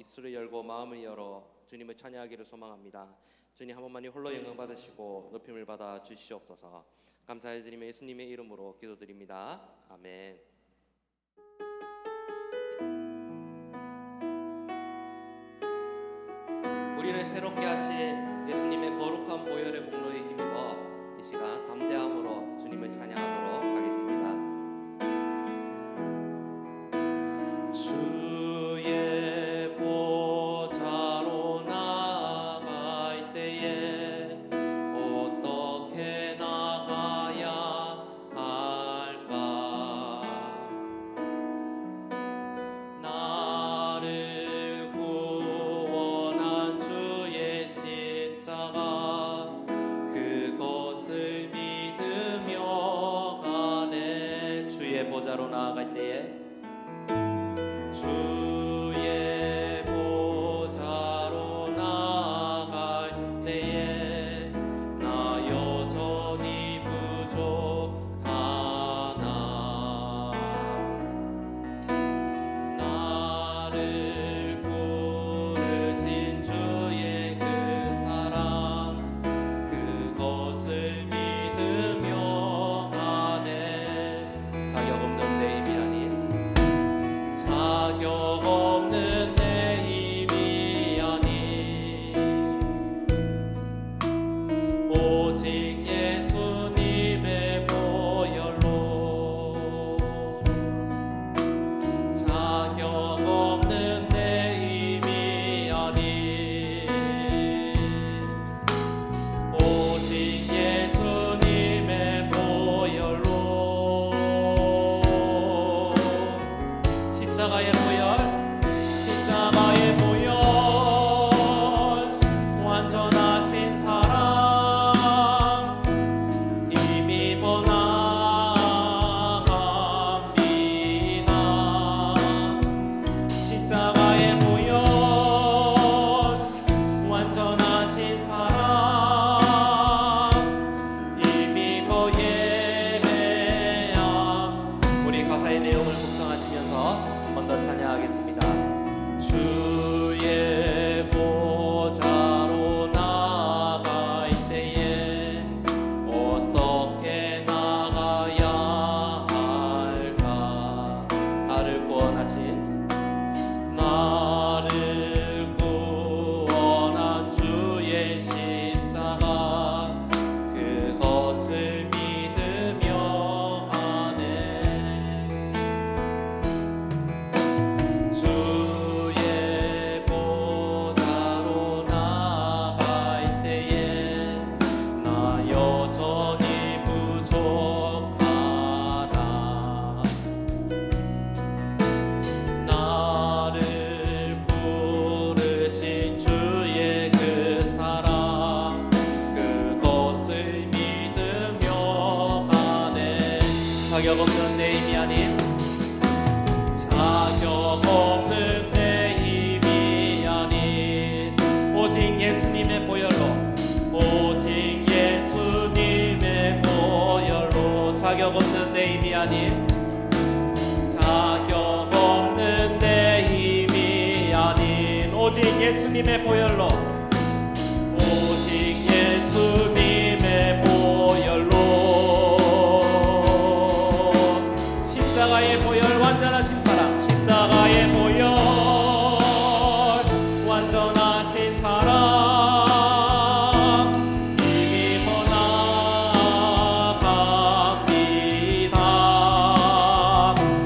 입술을 열고 마음을 열어 주님을 찬양하기를 소망합니다. 주님 한 번만이 홀로 영광 받으시고 높임을 받아 주시옵소서. 감사드리며 예수님의 이름으로 기도드립니다. 아멘. 우리를 새롭게 하신 예수님의 거룩한 보혈의 공로에 힘입어 이 시간 담대함으로 주님을 찬양하도록 하겠습니다. 주의 보좌로 나아갈 때에 어떻게 나가야 할까? 나를 구원한 주의 십자가 그것을 믿으며 가네. 주의 보좌로 나아갈 때에 주의 보좌로 나아갈 때에 나 여전히 부족하나. 나를 부르신 주의 그 사랑 그것을 믿으며 가네. 자격 없는 내 힘이 아닌 자격 없는 내 힘이 아닌 오직 예수님의 보혈로 자격 없는 내 힘이 아닌 오직 예수님의 보혈로 십자가의 보혈 십자가의 보혈 완전하신 사랑 힘입어 나갑니다. 십자가의 보혈 완전하신 사랑 힘입어 예배함. 우리 가사의 내용을 묵상하시면서 한 번 더 찬양하겠습니다. 주의 보좌로 나아갈 때에 어떻게 나가야 할까? 나를 구원한 주의 십자가 그것을 믿으며 가네. 주의 보좌로 나아갈 때에 나 여전히 부족하나. 나를 부르신 주의 그 사랑 그것을 믿으며 가네. 자격 없는 내 힘이 아닌 자격 없는 내 힘이 아닌 오직 예수님의 보혈로 오직 예수님의 보혈로 자격 없는 내 힘이 아닌 자격 없는 내 힘이 아닌 오직 예수님의 보혈로 오직 예수님의 보혈로 십자가의 보혈 완전하신 사랑 십자가의 보혈 완전하신 사랑 힘입어 나갑니다.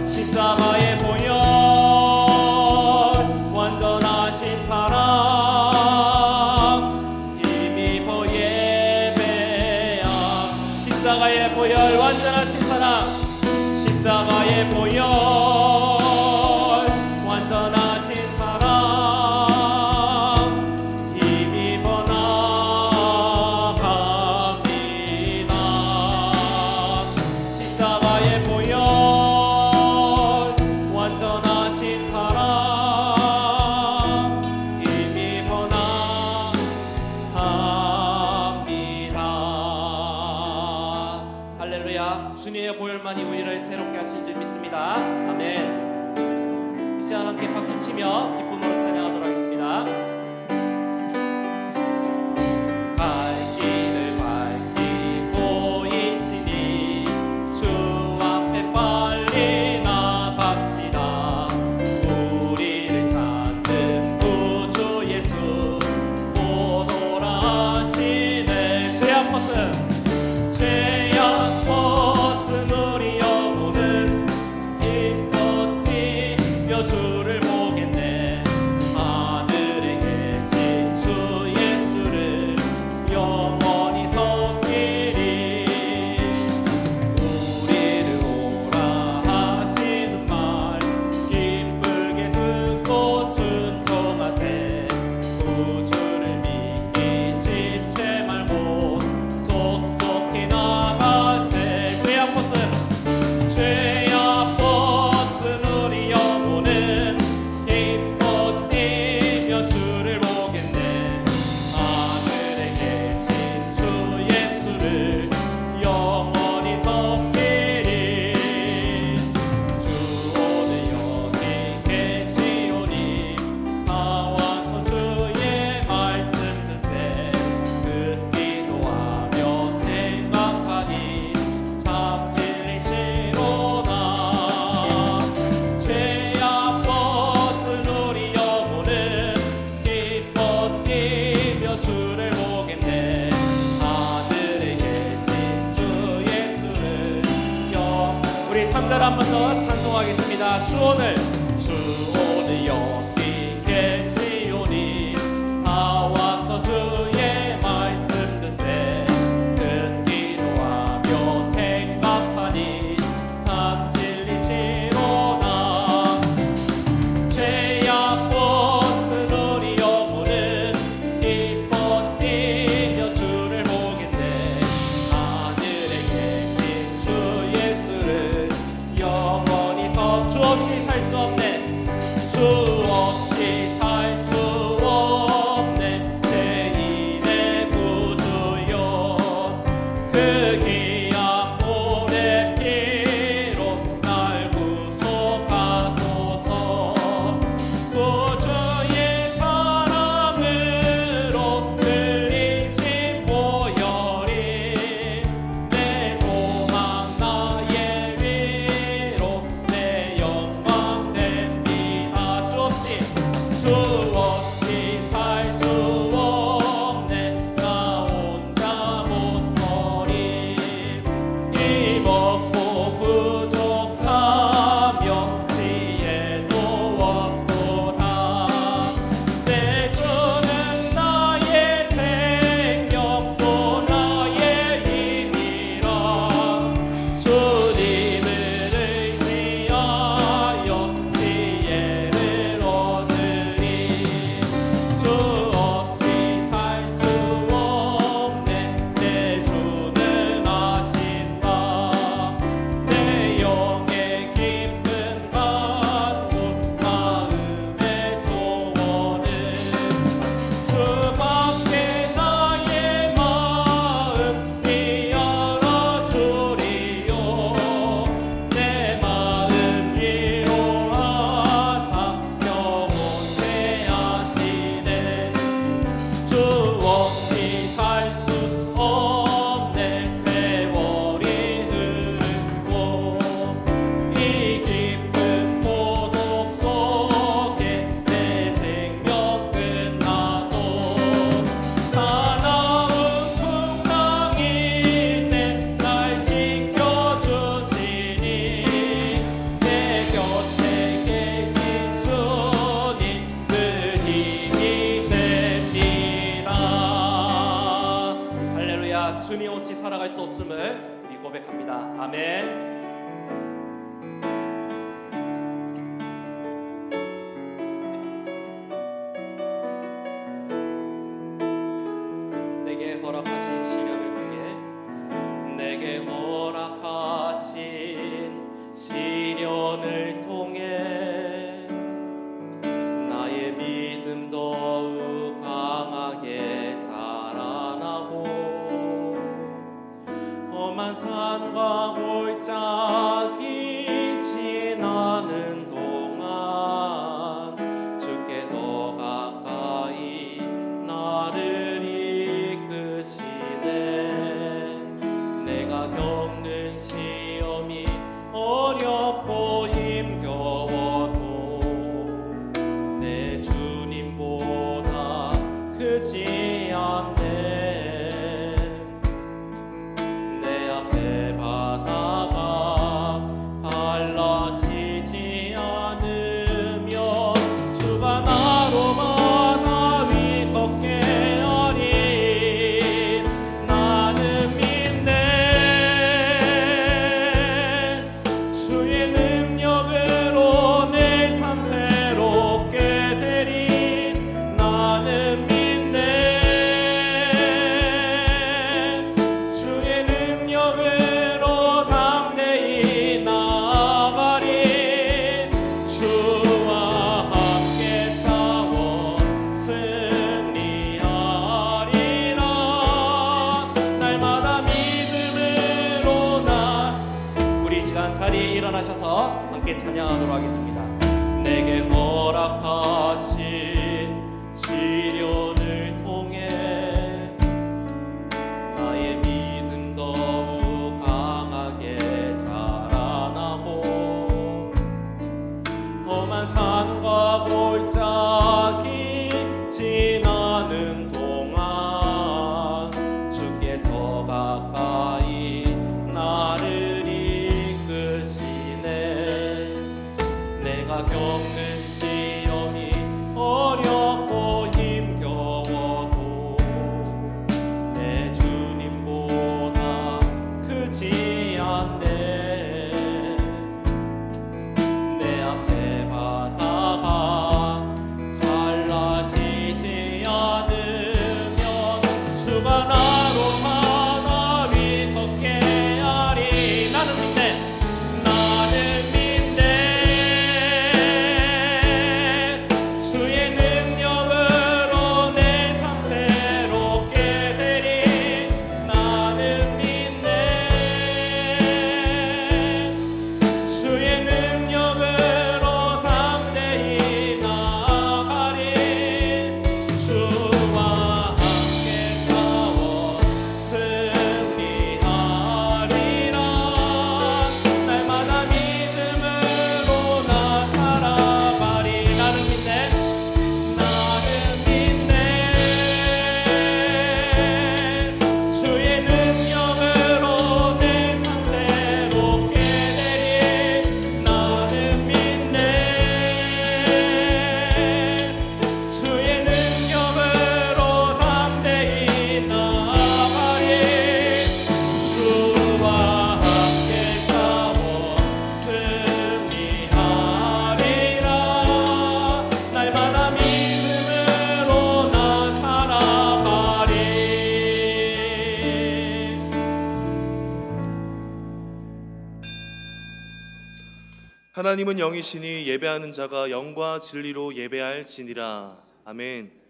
십자가의 보혈 완전하신 사랑 할렐루야. 주 오늘 여기 계시오니 다 와서 주의 말씀 듣세. 기도하며 생각하니 참 진리시로다. 죄악고 쓰노리 영혼은 기뻐 뛰며 주를 보겠네. 하늘에 계신 주 예수를 영원히 주 없이 살 수 없네. 주 없이 살 수 없네. 죄인의 구주요. 그 귀한 보배 피로 날 구속하소서. 구주의 사랑으로 흘리신 보혈이 내 소망 나의 위로 내 영광 됩니다. 주 없이 살 수 없네. 나 혼자 못 서리. 힘없고 부족하며 지혜도 없도다. 내 주는 나의 생명도 나의 힘이라. 주님을 의지하여 지혜를 얻으리. 주 없이 살 수 없네. 내 주는 아신다. 내 영의 깊은 간구 마음의 소원은 주밖에 나의 마음 열어주리요. 내 마음 위로하사 영원히 하시네. 주 없이 살 수 없네. 세월이 흐르고 이 깊은 고독 속에 내 생명 끝나도 사나운 풍랑이네. 날 지켜주시니 내 곁에 계신 주님 그 힘이 됩니다. 할렐루야. 주님 없이 살아갈 수 없음을 우리 고백합니다. 아멘. 내게 허락하신 시련을 통해 내게 허락하신 시련을 통해 나의 믿음 더욱 강하게 자라나고 험한 산과 골짜기 지나는 동안 주께 더 가까이 나를 이끄시네. 내가 겪는 시험이 어렵고 힘겨워도 내 주님보다 크지 않네. 내 앞에 바다가 갈라지지 않으면 주가 나로 바다 위 걷게 하리. 나는 믿네. 주의 능력으로 내 삶 새롭게 되리. 나는 믿네. 하나님은 영이시니 예배하는 자가 영과 진리로 예배할지니라. 아멘.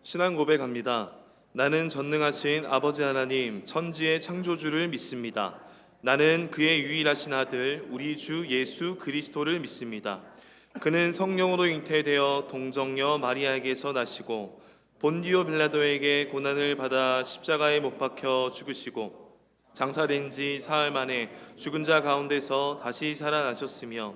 신앙 고백합니다. 나는 전능하신 아버지 하나님 천지의 창조주를 믿습니다. 나는 그의 유일하신 아들 우리 주 예수 그리스도를 믿습니다. 그는 성령으로 잉태되어 동정녀 마리아에게서 나시고 본디오 빌라도에게 고난을 받아 십자가에 못 박혀 죽으시고 장사된 지 사흘 만에 죽은 자 가운데서 다시 살아나셨으며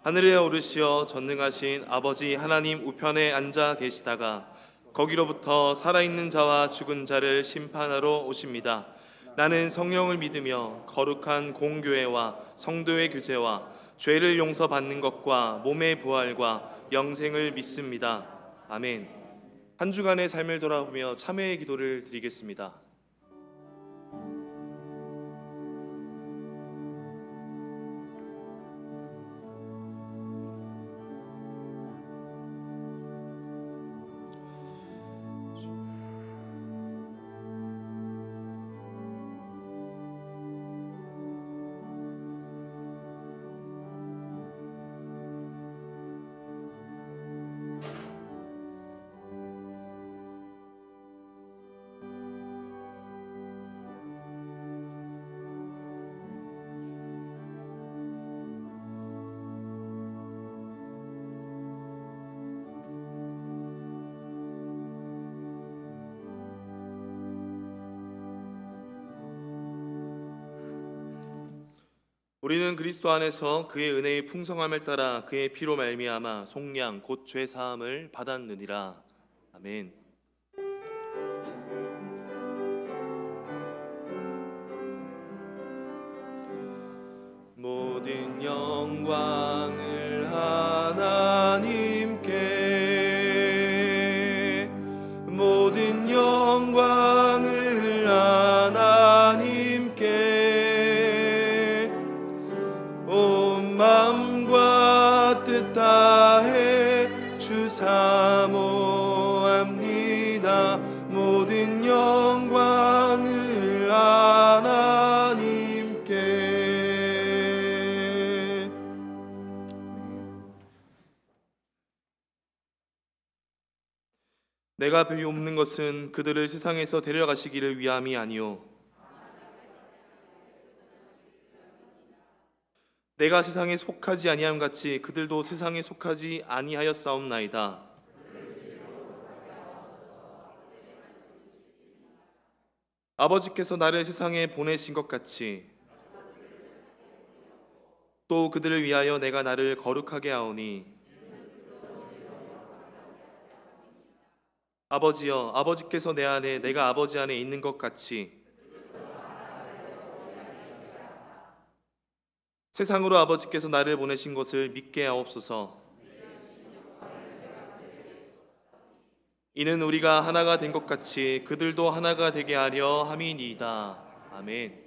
하늘에 오르시어 전능하신 아버지 하나님 우편에 앉아 계시다가 거기로부터 살아있는 자와 죽은 자를 심판하러 오십니다. 나는 성령을 믿으며 거룩한 공교회와 성도의 교제와 죄를 용서받는 것과 몸의 부활과 영생을 믿습니다. 아멘. 한 주간의 삶을 돌아보며 참회의 기도를 드리겠습니다. 우리는 그리스도 안에서 그의 은혜의 풍성함을 따라 그의 피로 말미암아 속량 곧 죄 사함을 받았느니라. 아멘. 모든 영광을 하나님께, 모든 영광을 하나님께, 온 마음과 뜻 다해 주 사모합니다. 모든 영광을 하나님께. 내가 배우옵는 것은 그들을 세상에서 데려가시기를 위함이 아니요 내가 세상에 속하지 아니함 같이 그들도 세상에 속하지 아니하였사옵나이다. 아버지께서 나를 세상에 보내신 것 같이 또 그들을 위하여 내가 나를 거룩하게 하오니, 아버지여, 아버지께서 내 안에 내가 아버지 안에 있는 것 같이 세상으로 아버지께서 나를 보내신 것을 믿게 하옵소서. 이는 우리가 하나가 된 것 같이 그들도 하나가 되게 하려 함이니이다. 아멘.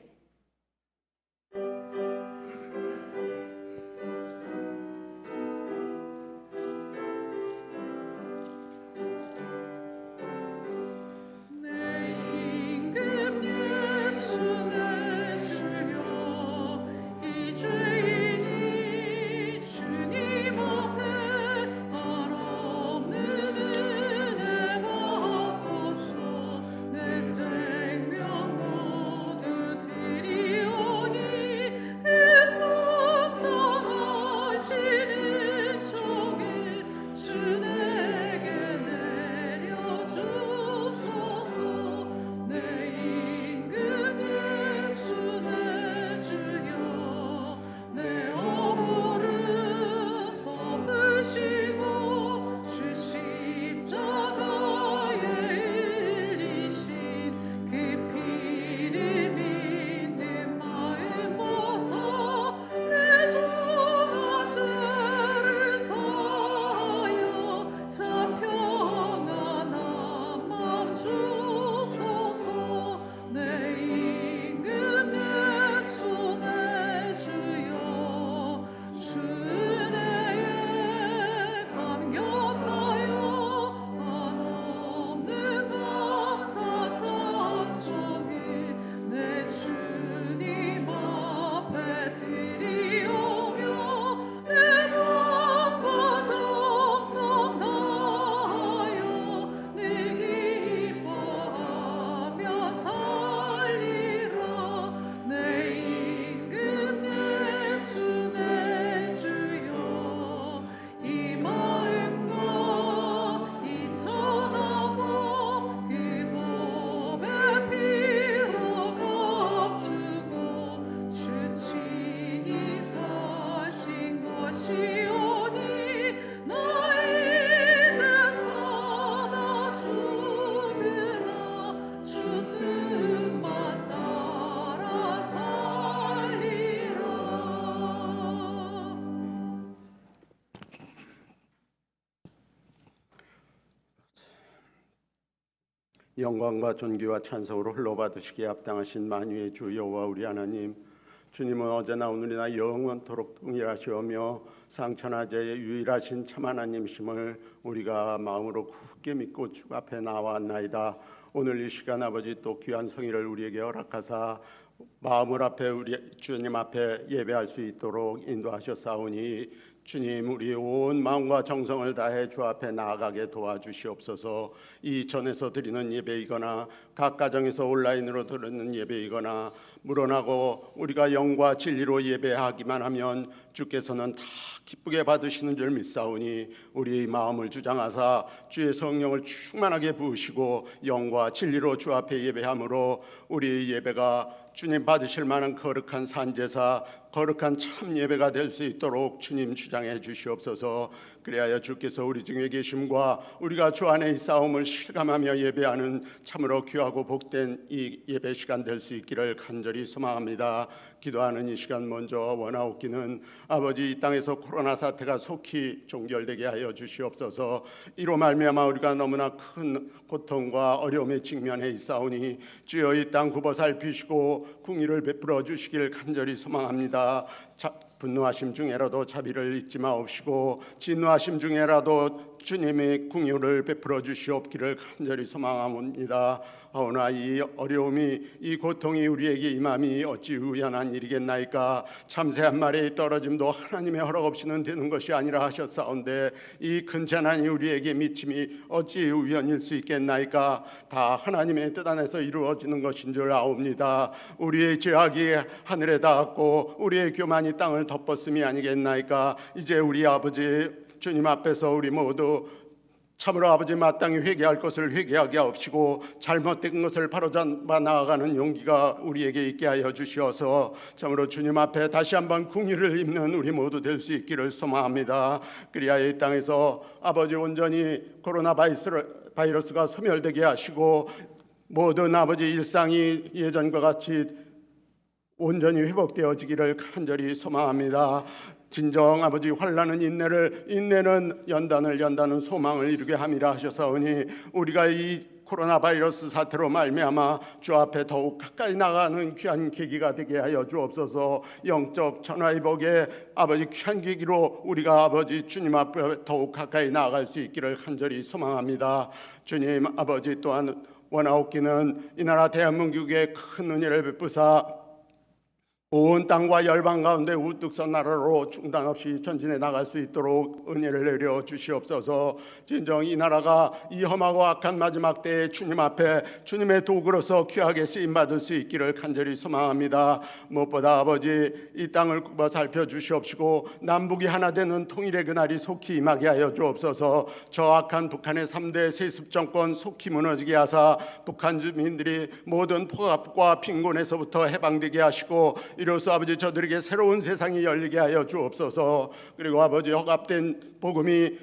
영광과 존귀와 찬송으로 흘러받으시기에 합당하신 만유의 주 여호와 우리 하나님, 주님은 어제나 오늘이나 영원토록 동일하시오며 상천하제의 유일하신 참 하나님이심을 우리가 마음으로 굳게 믿고 주 앞에 나왔나이다. 오늘 이 시간 아버지 또 귀한 성의를 우리에게 허락하사 마음을 앞에 우리 주님 앞에 예배할 수 있도록 인도하셨사오니 주님, 우리 온 마음과 정성을 다해 주 앞에 나아가게 도와주시옵소서. 이 전에서 드리는 예배이거나 각 가정에서 온라인으로 드리는 예배이거나 물어나고 우리가 영과 진리로 예배하기만 하면 주께서는 다 기쁘게 받으시는 줄 믿사오니 우리의 마음을 주장하사 주의 성령을 충만하게 부으시고 영과 진리로 주 앞에 예배함으로 우리의 예배가 주님 받으실 만한 거룩한 산제사, 거룩한 참 예배가 될 수 있도록 주님 주장해 주시옵소서. 그리하여 주께서 우리 중에 계심과 우리가 주 안에 있사옴을 실감하며 예배하는 참으로 귀하고 복된 이 예배 시간 될 수 있기를 간절히 소망합니다. 기도하는 이 시간 먼저 원하옵기는 아버지, 이 땅에서 코로나 사태가 속히 종결되게 하여 주시옵소서. 이로 말미암아 우리가 너무나 큰 고통과 어려움에 직면해 있사오니 주여 이 땅 굽어 살피시고 궁의를 베풀어 주시길 간절히 소망합니다. 분노하심 중에라도 자비를 잊지 마옵시고 진노하심 중에라도 주님의 궁유를 베풀어 주시옵기를 간절히 소망합니다. 하오나 이 어려움이, 이 고통이 우리에게 임함이 어찌 우연한 일이겠나이까. 참새 한 마리의 떨어짐도 하나님의 허락 없이는 되는 것이 아니라 하셨사온데 이 큰 재난이 우리에게 미침이 어찌 우연일 수 있겠나이까. 다 하나님의 뜻 안에서 이루어지는 것인 줄 아옵니다. 우리의 죄악이 하늘에 닿았고 우리의 교만이 땅을 덮었음이 아니겠나이까. 이제 우리 아버지 주님 앞에서 우리 모두 참으로 아버지 마땅히 회개할 것을 회개하게 하옵시고 잘못된 것을 바로잡아 나아가는 용기가 우리에게 있게 하여 주시어서 참으로 주님 앞에 다시 한번 궁의를 입는 우리 모두 될 수 있기를 소망합니다. 그리하여 이 땅에서 아버지 온전히 코로나 바이러스가 소멸되게 하시고 모든 아버지 일상이 예전과 같이 온전히 회복되어지기를 간절히 소망합니다. 진정 아버지 환난은 인내는 연단을 소망을 이루게 함이라 하셨사오니 우리가 이 코로나 바이러스 사태로 말미암아 주 앞에 더욱 가까이 나가는 귀한 계기가 되게 하여 주옵소서. 영적 전화위복의 아버지 귀한 계기로 우리가 아버지 주님 앞에 더욱 가까이 나아갈 수 있기를 간절히 소망합니다. 주님 아버지 또한 원하옵기는 이 나라 대한민국에 큰 은혜를 베푸사 온 땅과 열방 가운데 우뚝 선 나라로 중단 없이 전진해 나갈 수 있도록 은혜를 내려 주시옵소서. 진정 이 나라가 이 험하고 악한 마지막 때에 주님 앞에 주님의 도구로서 귀하게 쓰임받을 수 있기를 간절히 소망합니다. 무엇보다 아버지 이 땅을 굽어 살펴주시옵시고 남북이 하나 되는 통일의 그날이 속히 임하게 하여 주옵소서. 저 악한 북한의 3대 세습 정권 속히 무너지게 하사 북한 주민들이 모든 포갑과 빈곤에서부터 해방되게 하시고 이로써 아버지 저들에게 새로운 세상이 열리게 하여 주옵소서. 그리고 아버지 허갑된 복음이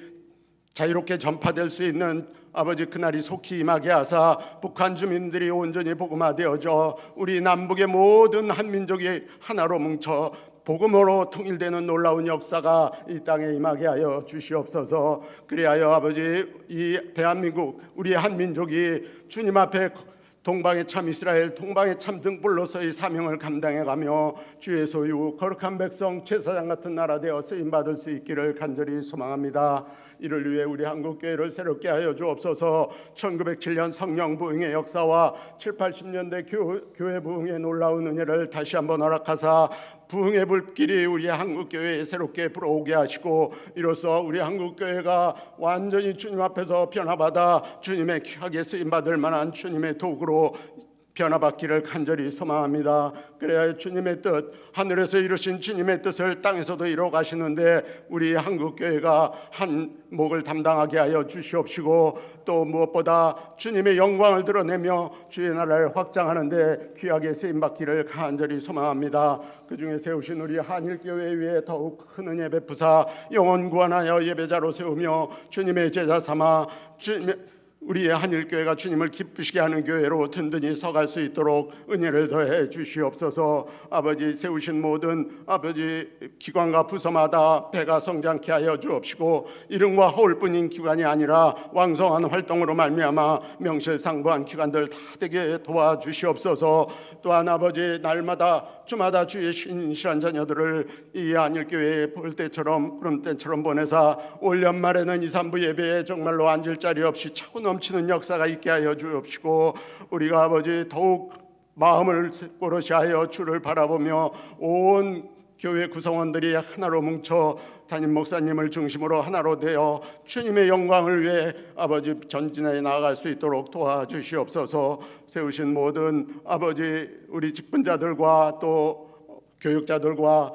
자유롭게 전파될 수 있는 아버지 그날이 속히 임하게 하사 북한 주민들이 온전히 복음화되어져 우리 남북의 모든 한민족이 하나로 뭉쳐 복음으로 통일되는 놀라운 역사가 이 땅에 임하게 하여 주시옵소서. 그리하여 아버지 이 대한민국 우리 한민족이 주님 앞에 동방의 참 이스라엘, 동방의 참 등불로서의 사명을 감당해가며 주의 소유 거룩한 백성 제사장 같은 나라 되어 쓰임받을 수 있기를 간절히 소망합니다. 이를 위해 우리 한국교회를 새롭게 하여 주옵소서. 1907년 성령 부흥의 역사와 7, 80년대 교회 부흥의 놀라운 은혜를 다시 한번 허락하사 부흥의 불길이 우리 한국교회에 새롭게 불어오게 하시고 이로써 우리 한국교회가 완전히 주님 앞에서 변화받아 주님의 귀하게 쓰임받을 만한 주님의 도구로 변화받기를 간절히 소망합니다. 그래야 주님의 뜻, 하늘에서 이루신 주님의 뜻을 땅에서도 이루어 가시는데 우리 한국교회가 한 목을 담당하게 하여 주시옵시고 또 무엇보다 주님의 영광을 드러내며 주의 나라를 확장하는데 귀하게 쓰임받기를 간절히 소망합니다. 그중에 세우신 우리 한일교회 위에 더욱 큰 은혜 베푸사 영원 구원하여 예배자로 세우며 주님의 제자 삼아 우리의 한일교회가 주님을 기쁘시게 하는 교회로 든든히 서갈 수 있도록 은혜를 더해 주시옵소서. 아버지, 세우신 모든 아버지 기관과 부서마다 배가 성장케 하여 주옵시고, 이름과 허울뿐인 기관이 아니라 왕성한 활동으로 말미암아 명실상부한 기관들 다 되게 도와주시옵소서. 또한 아버지, 날마다 주마다 주의 신실한 자녀들을 이 한일교회에 볼 때처럼 구름대처럼 보내사 올 연말에는 2, 3부 예배에 정말로 앉을 자리 없이 차고 넘치는 역사가 있게 하여 주옵시고, 우리가 아버지 더욱 마음을 고르시 하여 주를 바라보며 온 교회 구성원들이 하나로 뭉쳐 담임 목사님을 중심으로 하나로 되어 주님의 영광을 위해 아버지 전진해 나아갈 수 있도록 도와주시옵소서. 세우신 모든 아버지 우리 직분자들과 또 교육자들과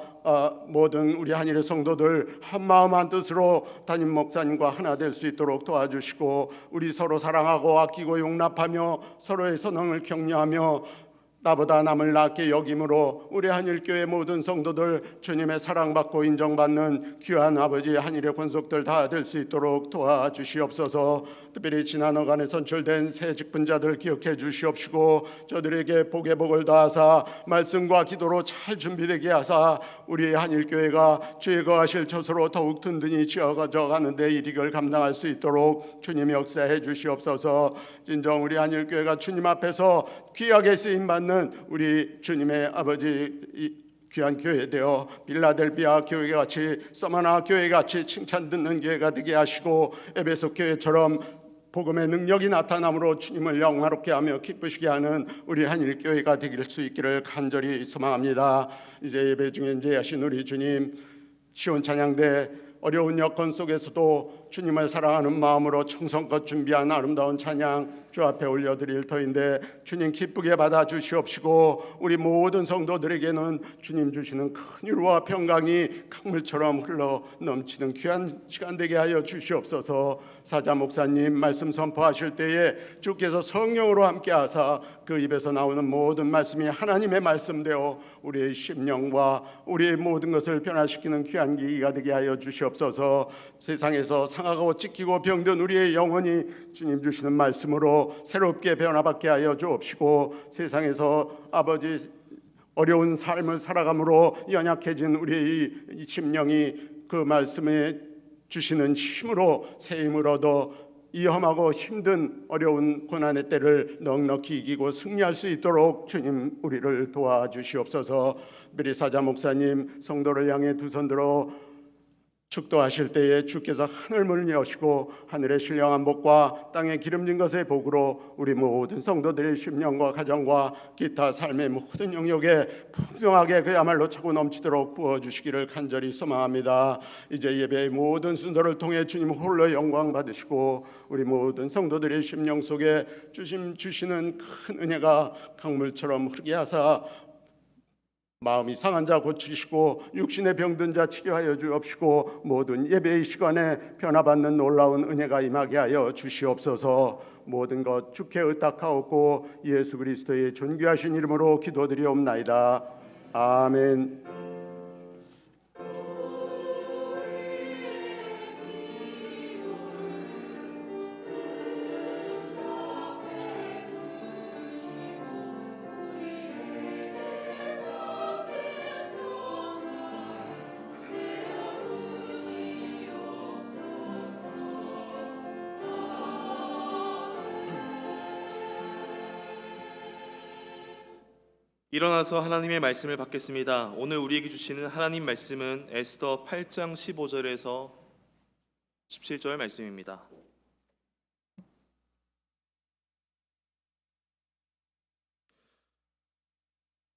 모든 우리 한일의 성도들 한마음 한뜻으로 담임 목사님과 하나 될 수 있도록 도와주시고, 우리 서로 사랑하고 아끼고 용납하며 서로의 선행을 격려하며 나보다 남을 낮게 여김으로 우리 한일교회 모든 성도들 주님의 사랑받고 인정받는 귀한 아버지 한일의 권속들 다 될 수 있도록 도와주시옵소서. 특별히 지난 어간에 선출된 새 직분자들 기억해 주시옵시고, 저들에게 복의 복을 더하사 말씀과 기도로 잘 준비되게 하사 우리 한일교회가 주의 거하실 처소로 더욱 든든히 지어져 가는데 이익을 감당할 수 있도록 주님이 역사해 주시옵소서. 진정 우리 한일교회가 주님 앞에서 귀하게 쓰임받는 우리 주님의 아버지 귀한 교회 되어 빌라델비아 교회 같이, 서마나 교회 같이 칭찬 듣는 교회가 되게 하시고, 에베소 교회처럼 복음의 능력이 나타남으로 주님을 영화롭게 하며 기쁘시게 하는 우리 한일교회가 되길 수 있기를 간절히 소망합니다. 이제 예배 중에 인재하신 우리 주님, 시온 찬양대 어려운 여건 속에서도 주님을 사랑하는 마음으로 청성껏 준비한 아름다운 찬양 주 앞에 올려드릴 터인데, 주님 기쁘게 받아주시옵시고, 우리 모든 성도들에게는 주님 주시는 큰 위로와 평강이 강물처럼 흘러 넘치는 귀한 시간 되게 하여 주시옵소서. 사자 목사님 말씀 선포하실 때에 주께서 성령으로 함께 하사 그 입에서 나오는 모든 말씀이 하나님의 말씀 되어 우리의 심령과 우리의 모든 것을 변화시키는 귀한 기기가 되게 하여 주시옵소서. 세상에서 상하고 찢기고 병든 우리의 영혼이 주님 주시는 말씀으로 새롭게 변화받게 하여 주옵시고, 세상에서 아버지 어려운 삶을 살아감으로 연약해진 우리의 심령이 그 말씀에 주시는 힘으로 새 힘을 얻어 이 험하고 힘든 어려운 고난의 때를 넉넉히 이기고 승리할 수 있도록 주님 우리를 도와주시옵소서. 미리 사자 목사님 성도를 향해 두 손 들어 축도하실 때에 주께서 하늘문을 여시고 하늘의 신령한 복과 땅에 기름진 것의 복으로 우리 모든 성도들의 심령과 가정과 기타 삶의 모든 영역에 풍성하게 그야말로 차고 넘치도록 부어주시기를 간절히 소망합니다. 이제 예배의 모든 순서를 통해 주님 홀로 영광 받으시고, 우리 모든 성도들의 심령 속에 주시는 큰 은혜가 강물처럼 흐르게 하사 마음이 상한 자 고치시고 육신의 병든 자 치료하여 주옵시고, 모든 예배의 시간에 변화받는 놀라운 은혜가 임하게 하여 주시옵소서. 모든 것 주께 의탁하옵고 예수 그리스도의 존귀하신 이름으로 기도드리옵나이다. 아멘. 일어나서 하나님의 말씀을 받겠습니다. 오늘 우리에게 주시는 하나님 말씀은 에스더 8장 15절에서 17절 말씀입니다.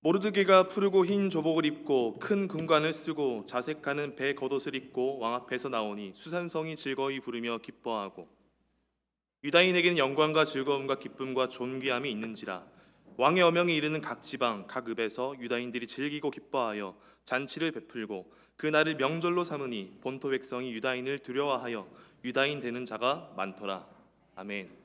모르드게가 푸르고 흰 조복을 입고 큰 금관을 쓰고 자색하는 배 겉옷을 입고 왕 앞에서 나오니 수산성이 즐거이 부르며 기뻐하고, 유다인에게는 영광과 즐거움과 기쁨과 존귀함이 있는지라. 왕의 어명에 이르는 각 지방 각 읍에서 유다인들이 즐기고 기뻐하여 잔치를 베풀고 그 날을 명절로 삼으니 본토 백성이 유다인을 두려워하여 유다인 되는 자가 많더라. 아멘.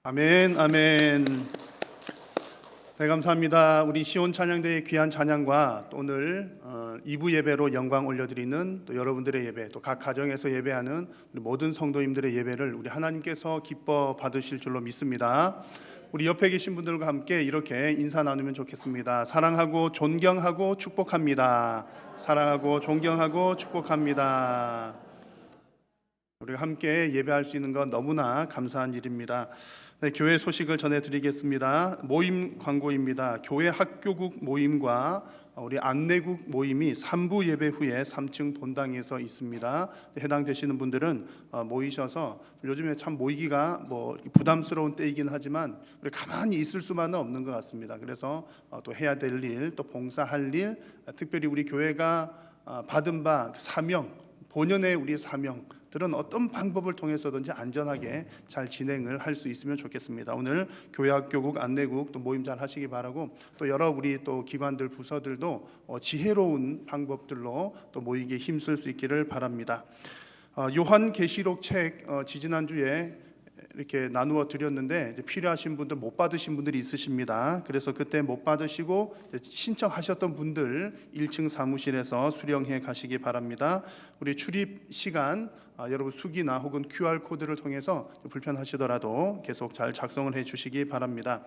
아멘, 아멘. 네, 감사합니다. 우리 시온 찬양대의 귀한 찬양과 또 오늘 2부 예배로 영광 올려드리는 또 여러분들의 예배, 또 각 가정에서 예배하는 우리 모든 성도님들의 예배를 우리 하나님께서 기뻐 받으실 줄로 믿습니다. 우리 옆에 계신 분들과 함께 이렇게 인사 나누면 좋겠습니다. 사랑하고 존경하고 축복합니다. 사랑하고 존경하고 축복합니다. 우리가 함께 예배할 수 있는 건 너무나 감사한 일입니다. 네, 교회 소식을 전해드리겠습니다. 모임 광고입니다. 교회 학교국 모임과 우리 안내국 모임이 3부 예배 후에 3층 본당에서 있습니다. 해당되시는 분들은 모이셔서, 요즘에 참 모이기가 부담스러운 때이긴 하지만 우리 가만히 있을 수만은 없는 것 같습니다. 그래서 또 해야 될 일, 또 봉사할 일, 특별히 우리 교회가 받은 바 사명, 본연의 우리 사명들은 어떤 방법을 통해서든지 안전하게 잘 진행을 할 수 있으면 좋겠습니다. 오늘 교회학교국, 안내국 또 모임 잘 하시기 바라고, 또 여러 우리 또 기관들, 부서들도 지혜로운 방법들로 또 모이기에 힘쓸 수 있기를 바랍니다. 요한계시록 책 지지난주에 이렇게 나누어 드렸는데 필요하신 분들, 못 받으신 분들이 있으십니다. 그래서 그때 못 받으시고 신청하셨던 분들 1층 사무실에서 수령해 가시기 바랍니다. 우리 출입 시간 여러분 수기나 혹은 QR코드를 통해서 불편하시더라도 계속 잘 작성을 해 주시기 바랍니다.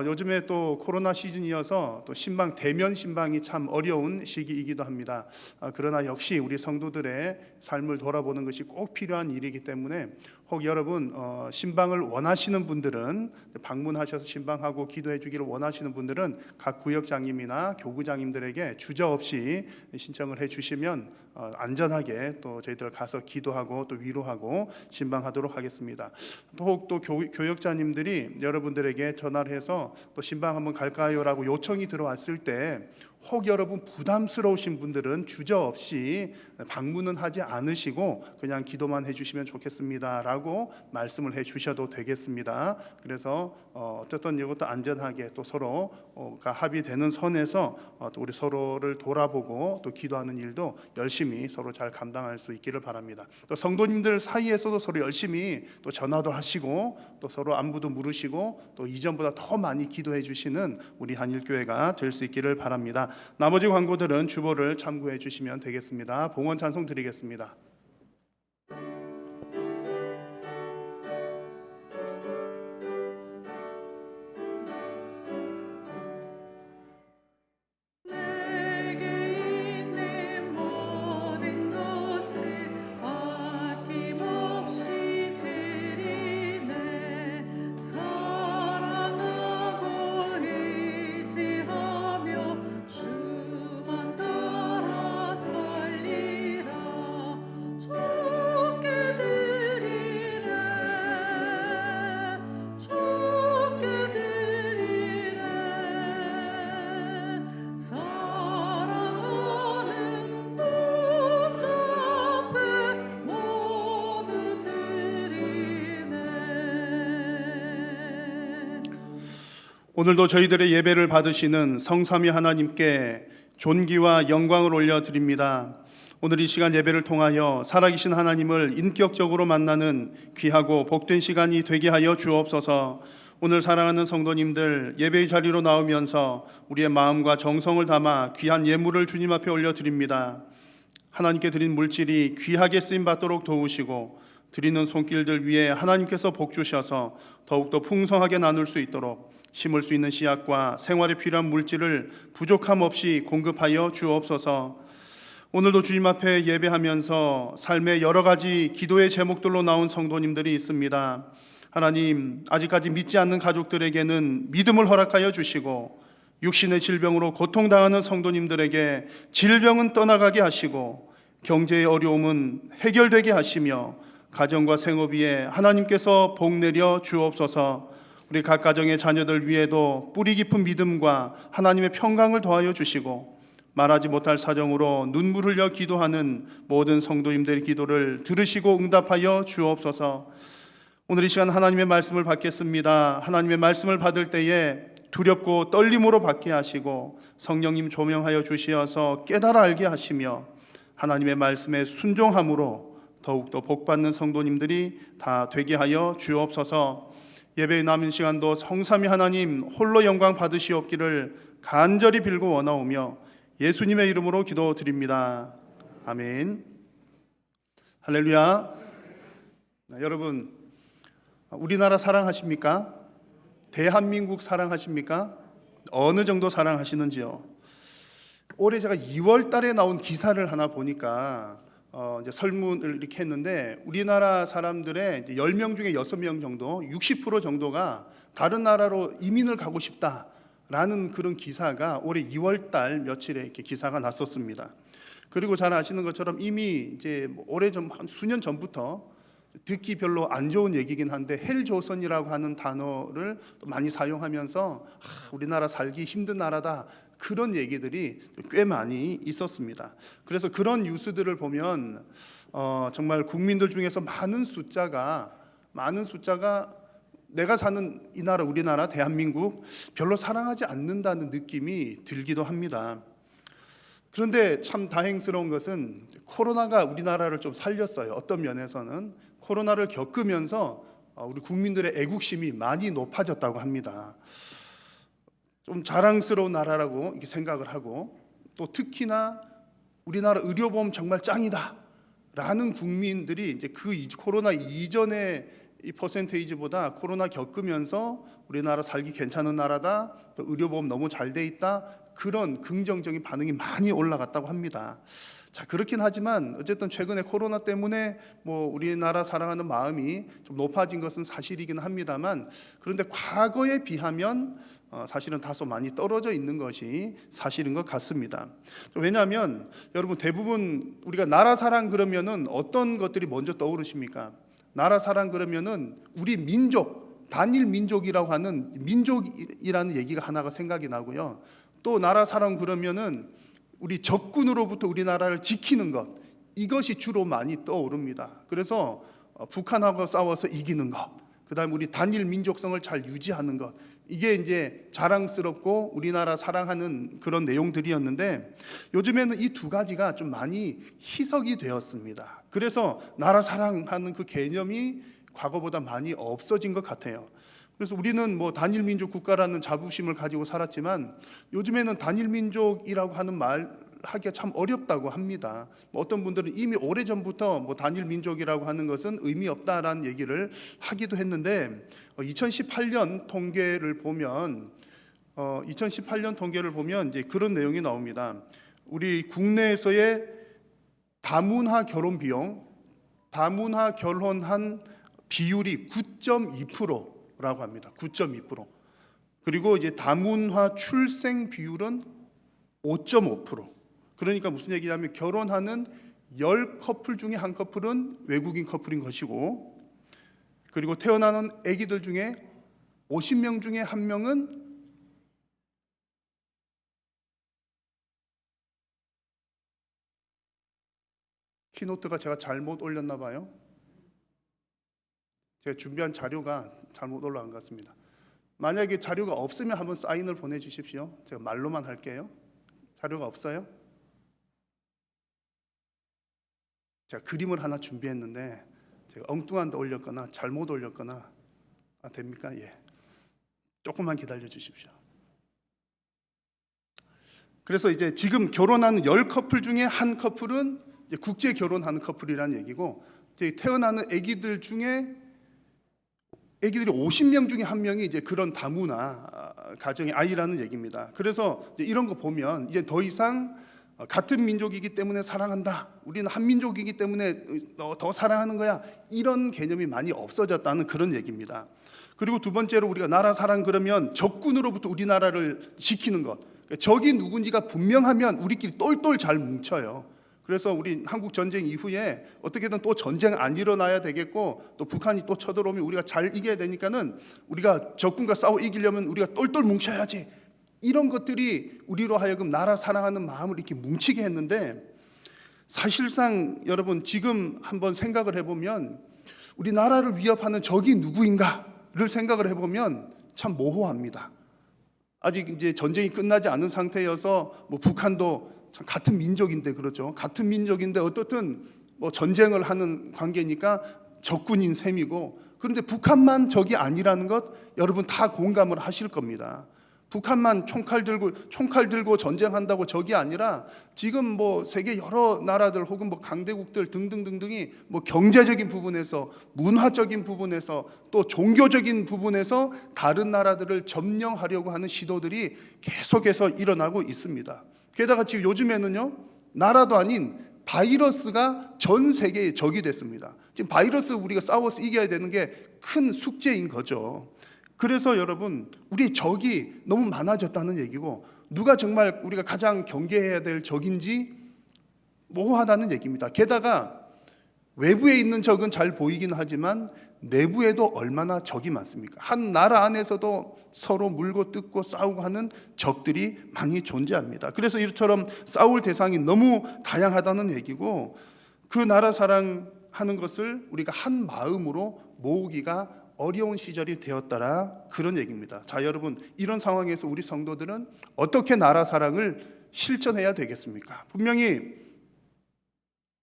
요즘에 또 코로나 시즌이어서 또 신방, 대면 신방이 참 어려운 시기이기도 합니다. 그러나 역시 우리 성도들의 삶을 돌아보는 것이 꼭 필요한 일이기 때문에 혹 여러분 신방을 원하시는 분들은, 방문하셔서 신방하고 기도해 주기를 원하시는 분들은 각 구역장님이나 교구장님들에게 주저없이 신청을 해 주시면 안전하게 또 저희들 가서 기도하고 또 위로하고 신방하도록 하겠습니다. 혹 또 교역자님들이 여러분들에게 전화를 해서 또 신방 한번 갈까요라고 요청이 들어왔을 때 혹 여러분 부담스러우신 분들은 주저없이 방문은 하지 않으시고 그냥 기도만 해주시면 좋겠습니다 라고 말씀을 해주셔도 되겠습니다. 그래서 어쨌든 이것도 안전하게 또 서로가 합의되는 선에서 또 우리 서로를 돌아보고 또 기도하는 일도 열심히 서로 잘 감당할 수 있기를 바랍니다. 또 성도님들 사이에서도 서로 열심히 또 전화도 하시고 또 서로 안부도 물으시고 또 이전보다 더 많이 기도해 주시는 우리 한일교회가 될 수 있기를 바랍니다. 나머지 광고들은 주보를 참고해 주시면 되겠습니다. 봉헌 찬송 드리겠습니다. 오늘도 저희들의 예배를 받으시는 성삼위 하나님께 존귀와 영광을 올려드립니다. 오늘 이 시간 예배를 통하여 살아계신 하나님을 인격적으로 만나는 귀하고 복된 시간이 되게 하여 주옵소서. 오늘 사랑하는 성도님들 예배의 자리로 나오면서 우리의 마음과 정성을 담아 귀한 예물을 주님 앞에 올려드립니다. 하나님께 드린 물질이 귀하게 쓰임받도록 도우시고 드리는 손길들 위에 하나님께서 복 주셔서 더욱더 풍성하게 나눌 수 있도록 심을 수 있는 씨앗과 생활에 필요한 물질을 부족함 없이 공급하여 주옵소서. 오늘도 주님 앞에 예배하면서 삶의 여러 가지 기도의 제목들로 나온 성도님들이 있습니다. 하나님, 아직까지 믿지 않는 가족들에게는 믿음을 허락하여 주시고 육신의 질병으로 고통당하는 성도님들에게 질병은 떠나가게 하시고 경제의 어려움은 해결되게 하시며 가정과 생업 위에 하나님께서 복 내려 주옵소서. 우리 각 가정의 자녀들 위에도 뿌리 깊은 믿음과 하나님의 평강을 더하여 주시고 말하지 못할 사정으로 눈물 흘려 기도하는 모든 성도님들의 기도를 들으시고 응답하여 주옵소서. 오늘 이 시간 하나님의 말씀을 받겠습니다. 하나님의 말씀을 받을 때에 두렵고 떨림으로 받게 하시고 성령님 조명하여 주시어서 깨달아 알게 하시며 하나님의 말씀에 순종함으로 더욱더 복받는 성도님들이 다 되게 하여 주옵소서. 예배의 남은 시간도 성삼위 하나님 홀로 영광 받으시옵기를 간절히 빌고 원하오며 예수님의 이름으로 기도드립니다. 아멘. 할렐루야. 여러분, 우리나라 사랑하십니까? 대한민국 사랑하십니까? 어느 정도 사랑하시는지요? 올해 제가 2월 달에 나온 기사를 하나 보니까 이제 설문을 이렇게 했는데 우리나라 사람들의 이제 10명 중에 6명 정도, 60% 정도가 다른 나라로 이민을 가고 싶다라는 그런 기사가 올해 2월 달 며칠에 이렇게 기사가 났었습니다. 그리고 잘 아시는 것처럼 이미 이제 올해 좀 한 수년 전부터 듣기 별로 안 좋은 얘기긴 한데 헬조선이라고 하는 단어를 또 많이 사용하면서 우리나라 살기 힘든 나라다, 그런 얘기들이 꽤 많이 있었습니다. 그래서 그런 뉴스들을 보면 정말 국민들 중에서 많은 숫자가 내가 사는 이 나라, 우리나라 대한민국 별로 사랑하지 않는다는 느낌이 들기도 합니다. 그런데 참 다행스러운 것은 코로나가 우리나라를 좀 살렸어요. 어떤 면에서는 코로나를 겪으면서 우리 국민들의 애국심이 많이 높아졌다고 합니다. 좀 자랑스러운 나라라고 이렇게 생각을 하고, 또 특히나 우리나라 의료보험 정말 짱이다라는 국민들이 이제 그 코로나 이전의 이 퍼센테이지보다 코로나 겪으면서 우리나라 살기 괜찮은 나라다, 또 의료보험 너무 잘 돼 있다, 그런 긍정적인 반응이 많이 올라갔다고 합니다. 자, 그렇긴 하지만 어쨌든 최근에 코로나 때문에 뭐 우리나라 사랑하는 마음이 좀 높아진 것은 사실이긴 합니다만, 그런데 과거에 비하면 사실은 다소 많이 떨어져 있는 것이 사실인 것 같습니다. 왜냐하면 여러분, 대부분 우리가 나라 사랑 그러면은 어떤 것들이 먼저 떠오르십니까? 나라 사랑 그러면은 우리 민족, 단일 민족이라고 하는 민족이라는 얘기가 하나가 생각이 나고요. 또 나라 사랑 그러면은 우리 적군으로부터 우리나라를 지키는 것, 이것이 주로 많이 떠오릅니다. 그래서 북한하고 싸워서 이기는 것, 그다음에 우리 단일 민족성을 잘 유지하는 것, 이게 이제 자랑스럽고 우리나라 사랑하는 그런 내용들이었는데, 요즘에는 이 두 가지가 좀 많이 희석이 되었습니다. 그래서 나라 사랑하는 그 개념이 과거보다 많이 없어진 것 같아요. 그래서 우리는 뭐 단일 민족 국가라는 자부심을 가지고 살았지만 요즘에는 단일 민족이라고 하는 말 하기가 참 어렵다고 합니다. 어떤 분들은 이미 오래전부터 뭐 단일 민족이라고 하는 것은 의미 없다라는 얘기를 하기도 했는데 2018년 통계를 보면 이제 그런 내용이 나옵니다. 우리 국내에서의 다문화 결혼 비용, 다문화 결혼한 비율이 9.2%라고 합니다. 9.2%. 그리고 이제 다문화 출생 비율은 5.5%. 그러니까 무슨 얘기냐면 결혼하는 10커플 중에 한 커플은 외국인 커플인 것이고, 그리고 태어나는 아기들 중에 50명 중에 한 명은 키노트가 제가 잘못 올렸나 봐요. 제가 준비한 자료가 잘못 올라간 것 같습니다. 만약에 자료가 없으면 한번 사인을 보내주십시오. 제가 말로만 할게요. 자료가 없어요? 제가 그림을 하나 준비했는데 제가 엉뚱한 데 올렸거나 잘못 올렸거나 됩니까? 예. 조금만 기다려 주십시오. 그래서 이제 지금 결혼하는 10커플 중에 한 커플은 이제 국제 결혼하는 커플이라는 얘기고, 이제 태어나는 아기들 중에 아기들이 50명 중에 한 명이 이제 그런 다문화 가정의 아이라는 얘기입니다. 그래서 이제 이런 거 보면 이제 더 이상 같은 민족이기 때문에 사랑한다, 우리는 한 민족이기 때문에 더 사랑하는 거야, 이런 개념이 많이 없어졌다는 그런 얘기입니다. 그리고 두 번째로 우리가 나라 사랑 그러면 적군으로부터 우리나라를 지키는 것, 적이 누군지가 분명하면 우리끼리 똘똘 잘 뭉쳐요. 그래서 우리 한국 전쟁 이후에 어떻게든 또 전쟁 안 일어나야 되겠고, 또 북한이 또 쳐들어오면 우리가 잘 이겨야 되니까는 우리가 적군과 싸워 이기려면 우리가 똘똘 뭉쳐야지, 이런 것들이 우리로 하여금 나라 사랑하는 마음을 이렇게 뭉치게 했는데, 사실상 여러분 지금 한번 생각을 해보면 우리 나라를 위협하는 적이 누구인가를 생각을 해보면 참 모호합니다. 아직 이제 전쟁이 끝나지 않은 상태여서 뭐 북한도 참 같은 민족인데, 그렇죠, 같은 민족인데 어떻든 뭐 전쟁을 하는 관계니까 적군인 셈이고, 그런데 북한만 적이 아니라는 것 여러분 다 공감을 하실 겁니다. 북한만 총칼 들고 전쟁한다고 적이 아니라 지금 뭐 세계 여러 나라들 혹은 뭐 강대국들 등등등등이 뭐 경제적인 부분에서, 문화적인 부분에서, 또 종교적인 부분에서 다른 나라들을 점령하려고 하는 시도들이 계속해서 일어나고 있습니다. 게다가 지금 요즘에는요, 나라도 아닌 바이러스가 전 세계의 적이 됐습니다. 지금 바이러스 우리가 싸워서 이겨야 되는 게 큰 숙제인 거죠. 그래서 여러분, 우리 적이 너무 많아졌다는 얘기고, 누가 정말 우리가 가장 경계해야 될 적인지 모호하다는 얘기입니다. 게다가 외부에 있는 적은 잘 보이긴 하지만 내부에도 얼마나 적이 많습니까? 한 나라 안에서도 서로 물고 뜯고 싸우고 하는 적들이 많이 존재합니다. 그래서 이처럼 싸울 대상이 너무 다양하다는 얘기고, 그 나라 사랑하는 것을 우리가 한 마음으로 모으기가 어려운 시절이 되었더라, 그런 얘기입니다. 자, 여러분, 이런 상황에서 우리 성도들은 어떻게 나라 사랑을 실천해야 되겠습니까? 분명히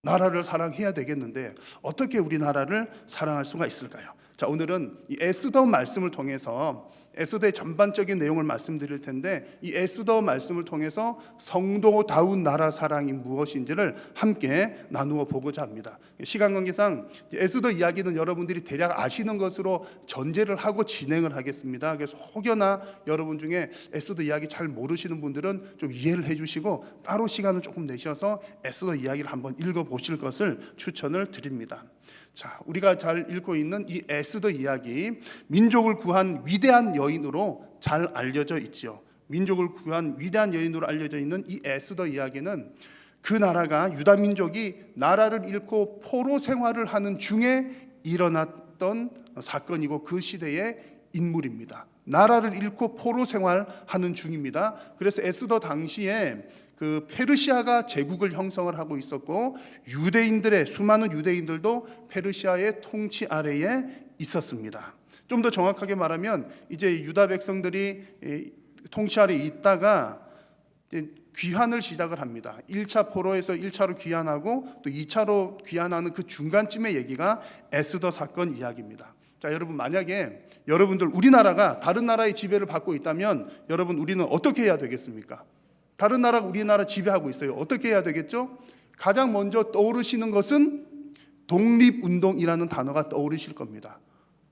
나라를 사랑해야 되겠는데 어떻게 우리 나라를 사랑할 수가 있을까요? 자, 오늘은 이 에스더 말씀을 통해서 에스더의 전반적인 내용을 말씀드릴 텐데, 이 에스더 말씀을 통해서 성도다운 나라 사랑이 무엇인지를 함께 나누어 보고자 합니다. 시간 관계상 에스더 이야기는 여러분들이 대략 아시는 것으로 전제를 하고 진행을 하겠습니다. 그래서 혹여나 여러분 중에 에스더 이야기 잘 모르시는 분들은 좀 이해를 해주시고 따로 시간을 조금 내셔서 에스더 이야기를 한번 읽어보실 것을 추천을 드립니다. 자, 우리가 잘 읽고 있는 이 에스더 이야기, 민족을 구한 위대한 여인으로 잘 알려져 있죠. 민족을 구한 위대한 여인으로 알려져 있는 이 에스더 이야기는 그 나라가, 유다 민족이 나라를 잃고 포로 생활을 하는 중에 일어났던 사건이고 그 시대의 인물입니다. 나라를 잃고 포로 생활하는 중입니다. 그래서 에스더 당시에 그 페르시아가 제국을 형성을 하고 있었고, 유대인들의 수많은 유대인들도 페르시아의 통치 아래에 있었습니다. 좀 더 정확하게 말하면 이제 유다 백성들이 통치 아래에 있다가 이제 귀환을 시작을 합니다. 1차 포로에서 1차로 귀환하고 또 2차로 귀환하는 그 중간쯤의 얘기가 에스더 사건 이야기입니다. 자, 여러분, 만약에 여러분들 우리나라가 다른 나라의 지배를 받고 있다면 여러분, 우리는 어떻게 해야 되겠습니까? 다른 나라가 우리나라 지배하고 있어요. 어떻게 해야 되겠죠? 가장 먼저 떠오르시는 것은 독립운동이라는 단어가 떠오르실 겁니다.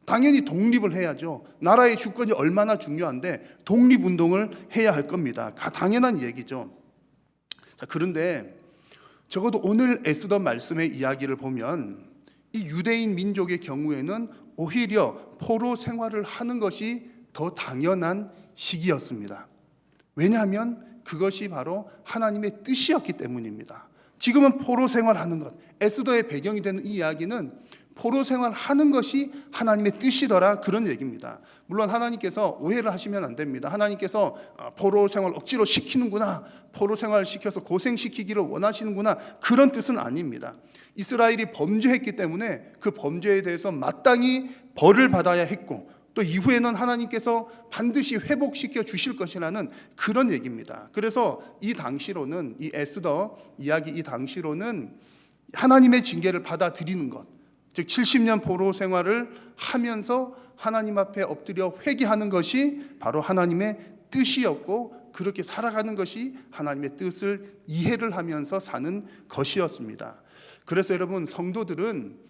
당연히 독립을 해야죠. 나라의 주권이 얼마나 중요한데 독립운동을 해야 할 겁니다. 당연한 얘기죠. 자, 그런데 적어도 오늘 에스더 말씀의 이야기를 보면 이 유대인 민족의 경우에는 오히려 포로 생활을 하는 것이 더 당연한 시기였습니다. 왜냐하면 그것이 바로 하나님의 뜻이었기 때문입니다. 지금은 포로 생활하는 것, 에스더의 배경이 되는 이 이야기는 포로 생활하는 것이 하나님의 뜻이더라, 그런 얘기입니다. 물론 하나님께서 오해를 하시면 안 됩니다. 하나님께서 포로 생활 억지로 시키는구나, 포로 생활 시켜서 고생시키기를 원하시는구나, 그런 뜻은 아닙니다. 이스라엘이 범죄했기 때문에 그 범죄에 대해서 마땅히 벌을 받아야 했고, 또 이후에는 하나님께서 반드시 회복시켜 주실 것이라는 그런 얘기입니다. 그래서 이 당시로는, 이 에스더 이야기 이 당시로는 하나님의 징계를 받아들이는 것, 즉 70년 포로 생활을 하면서 하나님 앞에 엎드려 회개하는 것이 바로 하나님의 뜻이었고, 그렇게 살아가는 것이 하나님의 뜻을 이해를 하면서 사는 것이었습니다. 그래서 여러분, 성도들은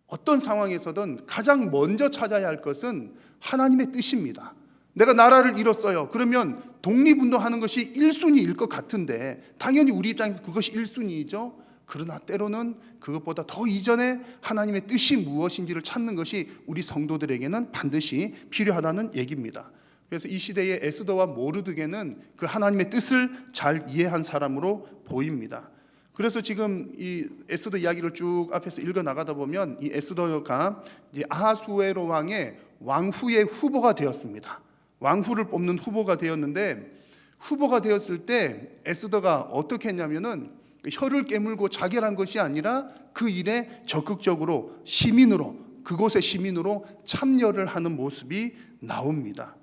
어떤 상황에서든 가장 먼저 찾아야 할 것은 하나님의 뜻입니다. 내가 나라를 잃었어요. 그러면 독립운동하는 것이 1순위일 것 같은데 당연히 우리 입장에서 그것이 1순위이죠. 그러나 때로는 그것보다 더 이전에 하나님의 뜻이 무엇인지를 찾는 것이 우리 성도들에게는 반드시 필요하다는 얘기입니다. 그래서 이 시대의 에스더와 모르드게는 그 하나님의 뜻을 잘 이해한 사람으로 보입니다. 그래서 지금 이 에스더 이야기를 쭉 앞에서 읽어 나가다 보면 이 에스더가 이제 아하수에로 왕의 왕후의 후보가 되었습니다. 왕후를 뽑는 후보가 되었는데, 후보가 되었을 때 에스더가 어떻게 했냐면은 혀를 깨물고 자결한 것이 아니라 그 일에 적극적으로 시민으로, 그곳의 시민으로 참여를 하는 모습이 나옵니다.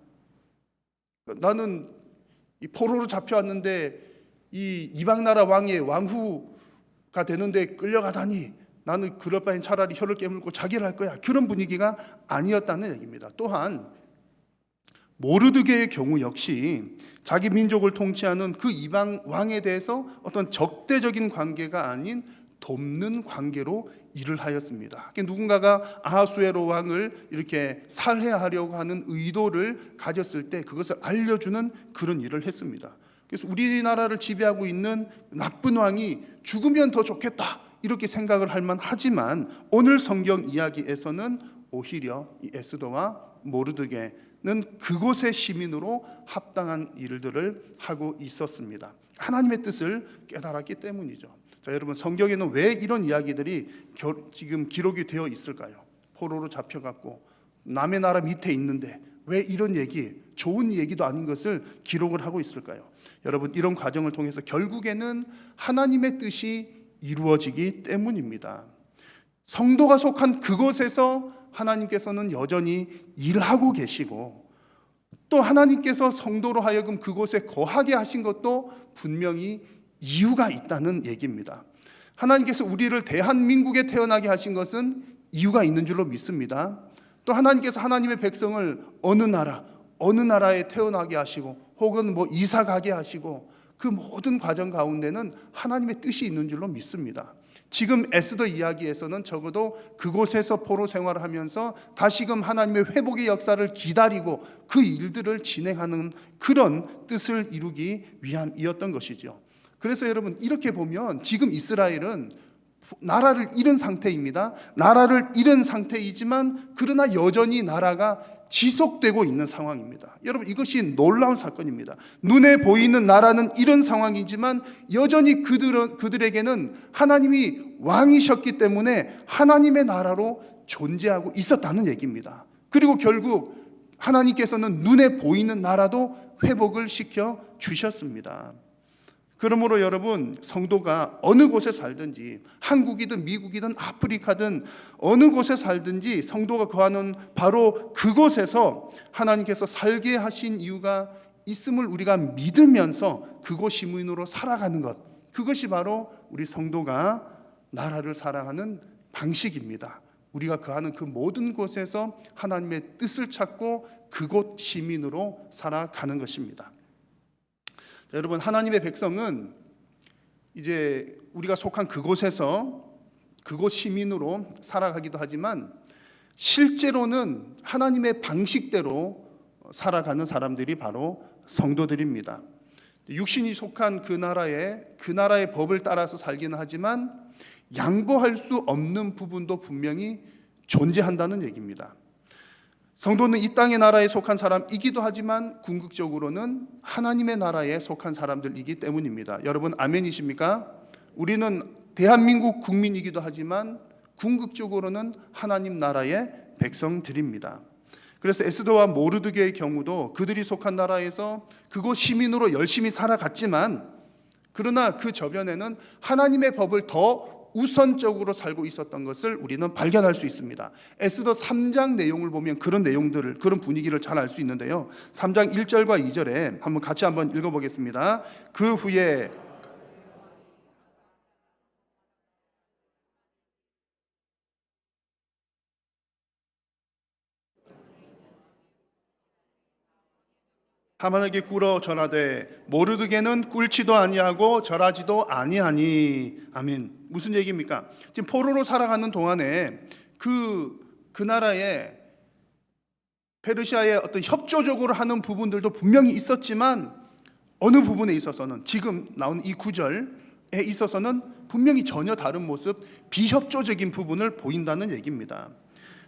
나는 이 포로로 잡혀왔는데 이 이방 나라 왕의 왕후가 되는데 끌려가다니 나는 그럴 바엔 차라리 혀를 깨물고 자기를 할 거야. 그런 분위기가 아니었다는 얘기입니다. 또한 모르드게의 경우 역시 자기 민족을 통치하는 그 이방 왕에 대해서 어떤 적대적인 관계가 아닌 돕는 관계로 일을 하였습니다. 누군가가 아하수에로 왕을 이렇게 살해하려고 하는 의도를 가졌을 때 그것을 알려주는 그런 일을 했습니다. 그래서 우리나라를 지배하고 있는 나쁜 왕이 죽으면 더 좋겠다 이렇게 생각을 할 만하지만 오늘 성경 이야기에서는 오히려 이 에스더와 모르드게는 그곳의 시민으로 합당한 일들을 하고 있었습니다. 하나님의 뜻을 깨달았기 때문이죠. 자, 여러분, 성경에는 왜 이런 이야기들이 지금 기록이 되어 있을까요? 포로로 잡혀갔고 남의 나라 밑에 있는데 왜 이런 얘기, 좋은 얘기도 아닌 것을 기록을 하고 있을까요? 여러분, 이런 과정을 통해서 결국에는 하나님의 뜻이 이루어지기 때문입니다. 성도가 속한 그곳에서 하나님께서는 여전히 일하고 계시고 또 하나님께서 성도로 하여금 그곳에 거하게 하신 것도 분명히 이유가 있다는 얘기입니다. 하나님께서 우리를 대한민국에 태어나게 하신 것은 이유가 있는 줄로 믿습니다. 또 하나님께서 하나님의 백성을 어느 나라에 태어나게 하시고 혹은 이사 가게 하시고 그 모든 과정 가운데는 하나님의 뜻이 있는 줄로 믿습니다. 지금 에스더 이야기에서는 적어도 그곳에서 포로 생활을 하면서 다시금 하나님의 회복의 역사를 기다리고 그 일들을 진행하는 그런 뜻을 이루기 위함이었던 것이죠. 그래서 여러분, 이렇게 보면 지금 이스라엘은 나라를 잃은 상태입니다. 나라를 잃은 상태이지만 그러나 여전히 나라가 지속되고 있는 상황입니다. 여러분, 이것이 놀라운 사건입니다. 눈에 보이는 나라는 잃은 상황이지만 여전히 그들에게는 하나님이 왕이셨기 때문에 하나님의 나라로 존재하고 있었다는 얘기입니다. 그리고 결국 하나님께서는 눈에 보이는 나라도 회복을 시켜 주셨습니다. 그러므로 여러분, 성도가 어느 곳에 살든지 한국이든 미국이든 아프리카든 어느 곳에 살든지 성도가 거하는 바로 그곳에서 하나님께서 살게 하신 이유가 있음을 우리가 믿으면서 그곳 시민으로 살아가는 것, 그것이 바로 우리 성도가 나라를 사랑하는 방식입니다. 우리가 거하는 그 모든 곳에서 하나님의 뜻을 찾고 그곳 시민으로 살아가는 것입니다. 여러분, 하나님의 백성은 이제 우리가 속한 그곳에서 그곳 시민으로 살아가기도 하지만 실제로는 하나님의 방식대로 살아가는 사람들이 바로 성도들입니다. 육신이 속한 그 나라의 법을 따라서 살기는 하지만 양보할 수 없는 부분도 분명히 존재한다는 얘기입니다. 성도는 이 땅의 나라에 속한 사람이기도 하지만 궁극적으로는 하나님의 나라에 속한 사람들이기 때문입니다. 여러분, 아멘이십니까? 우리는 대한민국 국민이기도 하지만 궁극적으로는 하나님 나라의 백성들입니다. 그래서 에스더와 모르드게의 경우도 그들이 속한 나라에서 그곳 시민으로 열심히 살아갔지만 그러나 그 저변에는 하나님의 법을 더 우선적으로 살고 있었던 것을 우리는 발견할 수 있습니다. 에스더 3장 내용을 보면 그런 내용들을, 그런 분위기를 잘 알 수 있는데요. 3장 1절과 2절에 같이 한번 읽어보겠습니다. 그 후에 하만에게 꿇어 절하되 모르드게는 꿇지도 아니하고 절하지도 아니하니. 아멘. 무슨 얘기입니까? 지금 포로로 살아가는 동안에 그 나라에 페르시아의 어떤 협조적으로 하는 부분들도 분명히 있었지만 어느 부분에 있어서는 지금 나온 이 구절에 있어서는 분명히 전혀 다른 모습, 비협조적인 부분을 보인다는 얘기입니다.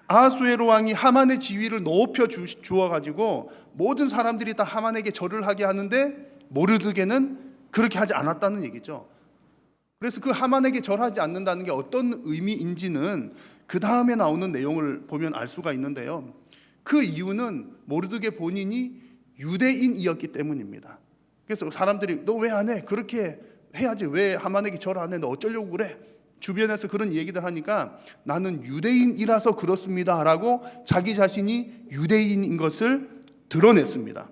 아하수에로 왕이 하만의 지위를 높여 주어가지고 모든 사람들이 다 하만에게 절을 하게 하는데 모르드게는 그렇게 하지 않았다는 얘기죠. 그래서 그 하만에게 절하지 않는다는 게 어떤 의미인지는 그 다음에 나오는 내용을 보면 알 수가 있는데요. 그 이유는 모르드게 본인이 유대인이었기 때문입니다. 그래서 사람들이 너 왜 안 해? 그렇게 해야지. 왜 하만에게 절 안 해? 너 어쩌려고 그래? 주변에서 그런 얘기들 하니까 나는 유대인이라서 그렇습니다 라고 자기 자신이 유대인인 것을 드러냈습니다.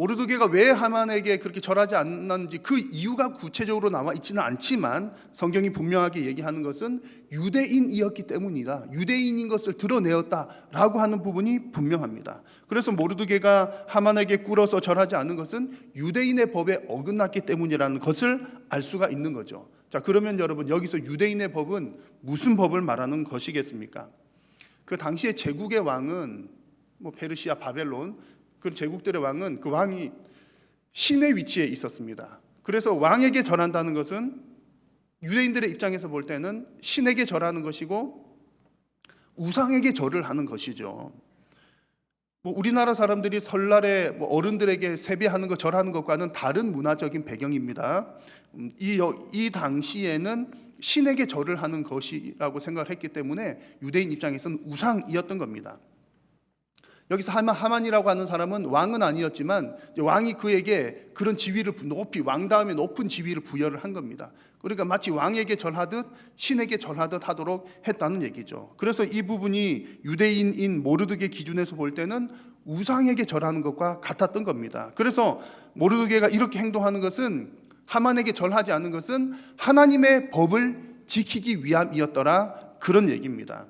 모르드게가 왜 하만에게 그렇게 절하지 않았는지 그 이유가 구체적으로 나와 있지는 않지만 성경이 분명하게 얘기하는 것은 유대인이었기 때문이다. 유대인인 것을 드러내었다라고 하는 부분이 분명합니다. 그래서 모르드게가 하만에게 꿇어서 절하지 않는 것은 유대인의 법에 어긋났기 때문이라는 것을 알 수가 있는 거죠. 자, 그러면 여러분, 여기서 유대인의 법은 무슨 법을 말하는 것이겠습니까? 그 당시에 제국의 왕은 페르시아, 바벨론, 그 제국들의 왕은 그 왕이 신의 위치에 있었습니다. 그래서 왕에게 절한다는 것은 유대인들의 입장에서 볼 때는 신에게 절하는 것이고 우상에게 절을 하는 것이죠. 우리나라 사람들이 설날에 어른들에게 세배하는 것, 절하는 것과는 다른 문화적인 배경입니다. 이 당시에는 신에게 절을 하는 것이라고 생각을 했기 때문에 유대인 입장에서는 우상이었던 겁니다. 여기서 하만이라고 하는 사람은 왕은 아니었지만 왕이 그에게 그런 지위를 높이, 왕 다음에 높은 지위를 부여를 한 겁니다. 그러니까 마치 왕에게 절하듯 신에게 절하듯 하도록 했다는 얘기죠. 그래서 이 부분이 유대인인 모르드게 기준에서 볼 때는 우상에게 절하는 것과 같았던 겁니다. 그래서 모르드게가 이렇게 행동하는 것은, 하만에게 절하지 않는 것은 하나님의 법을 지키기 위함이었더라, 그런 얘기입니다.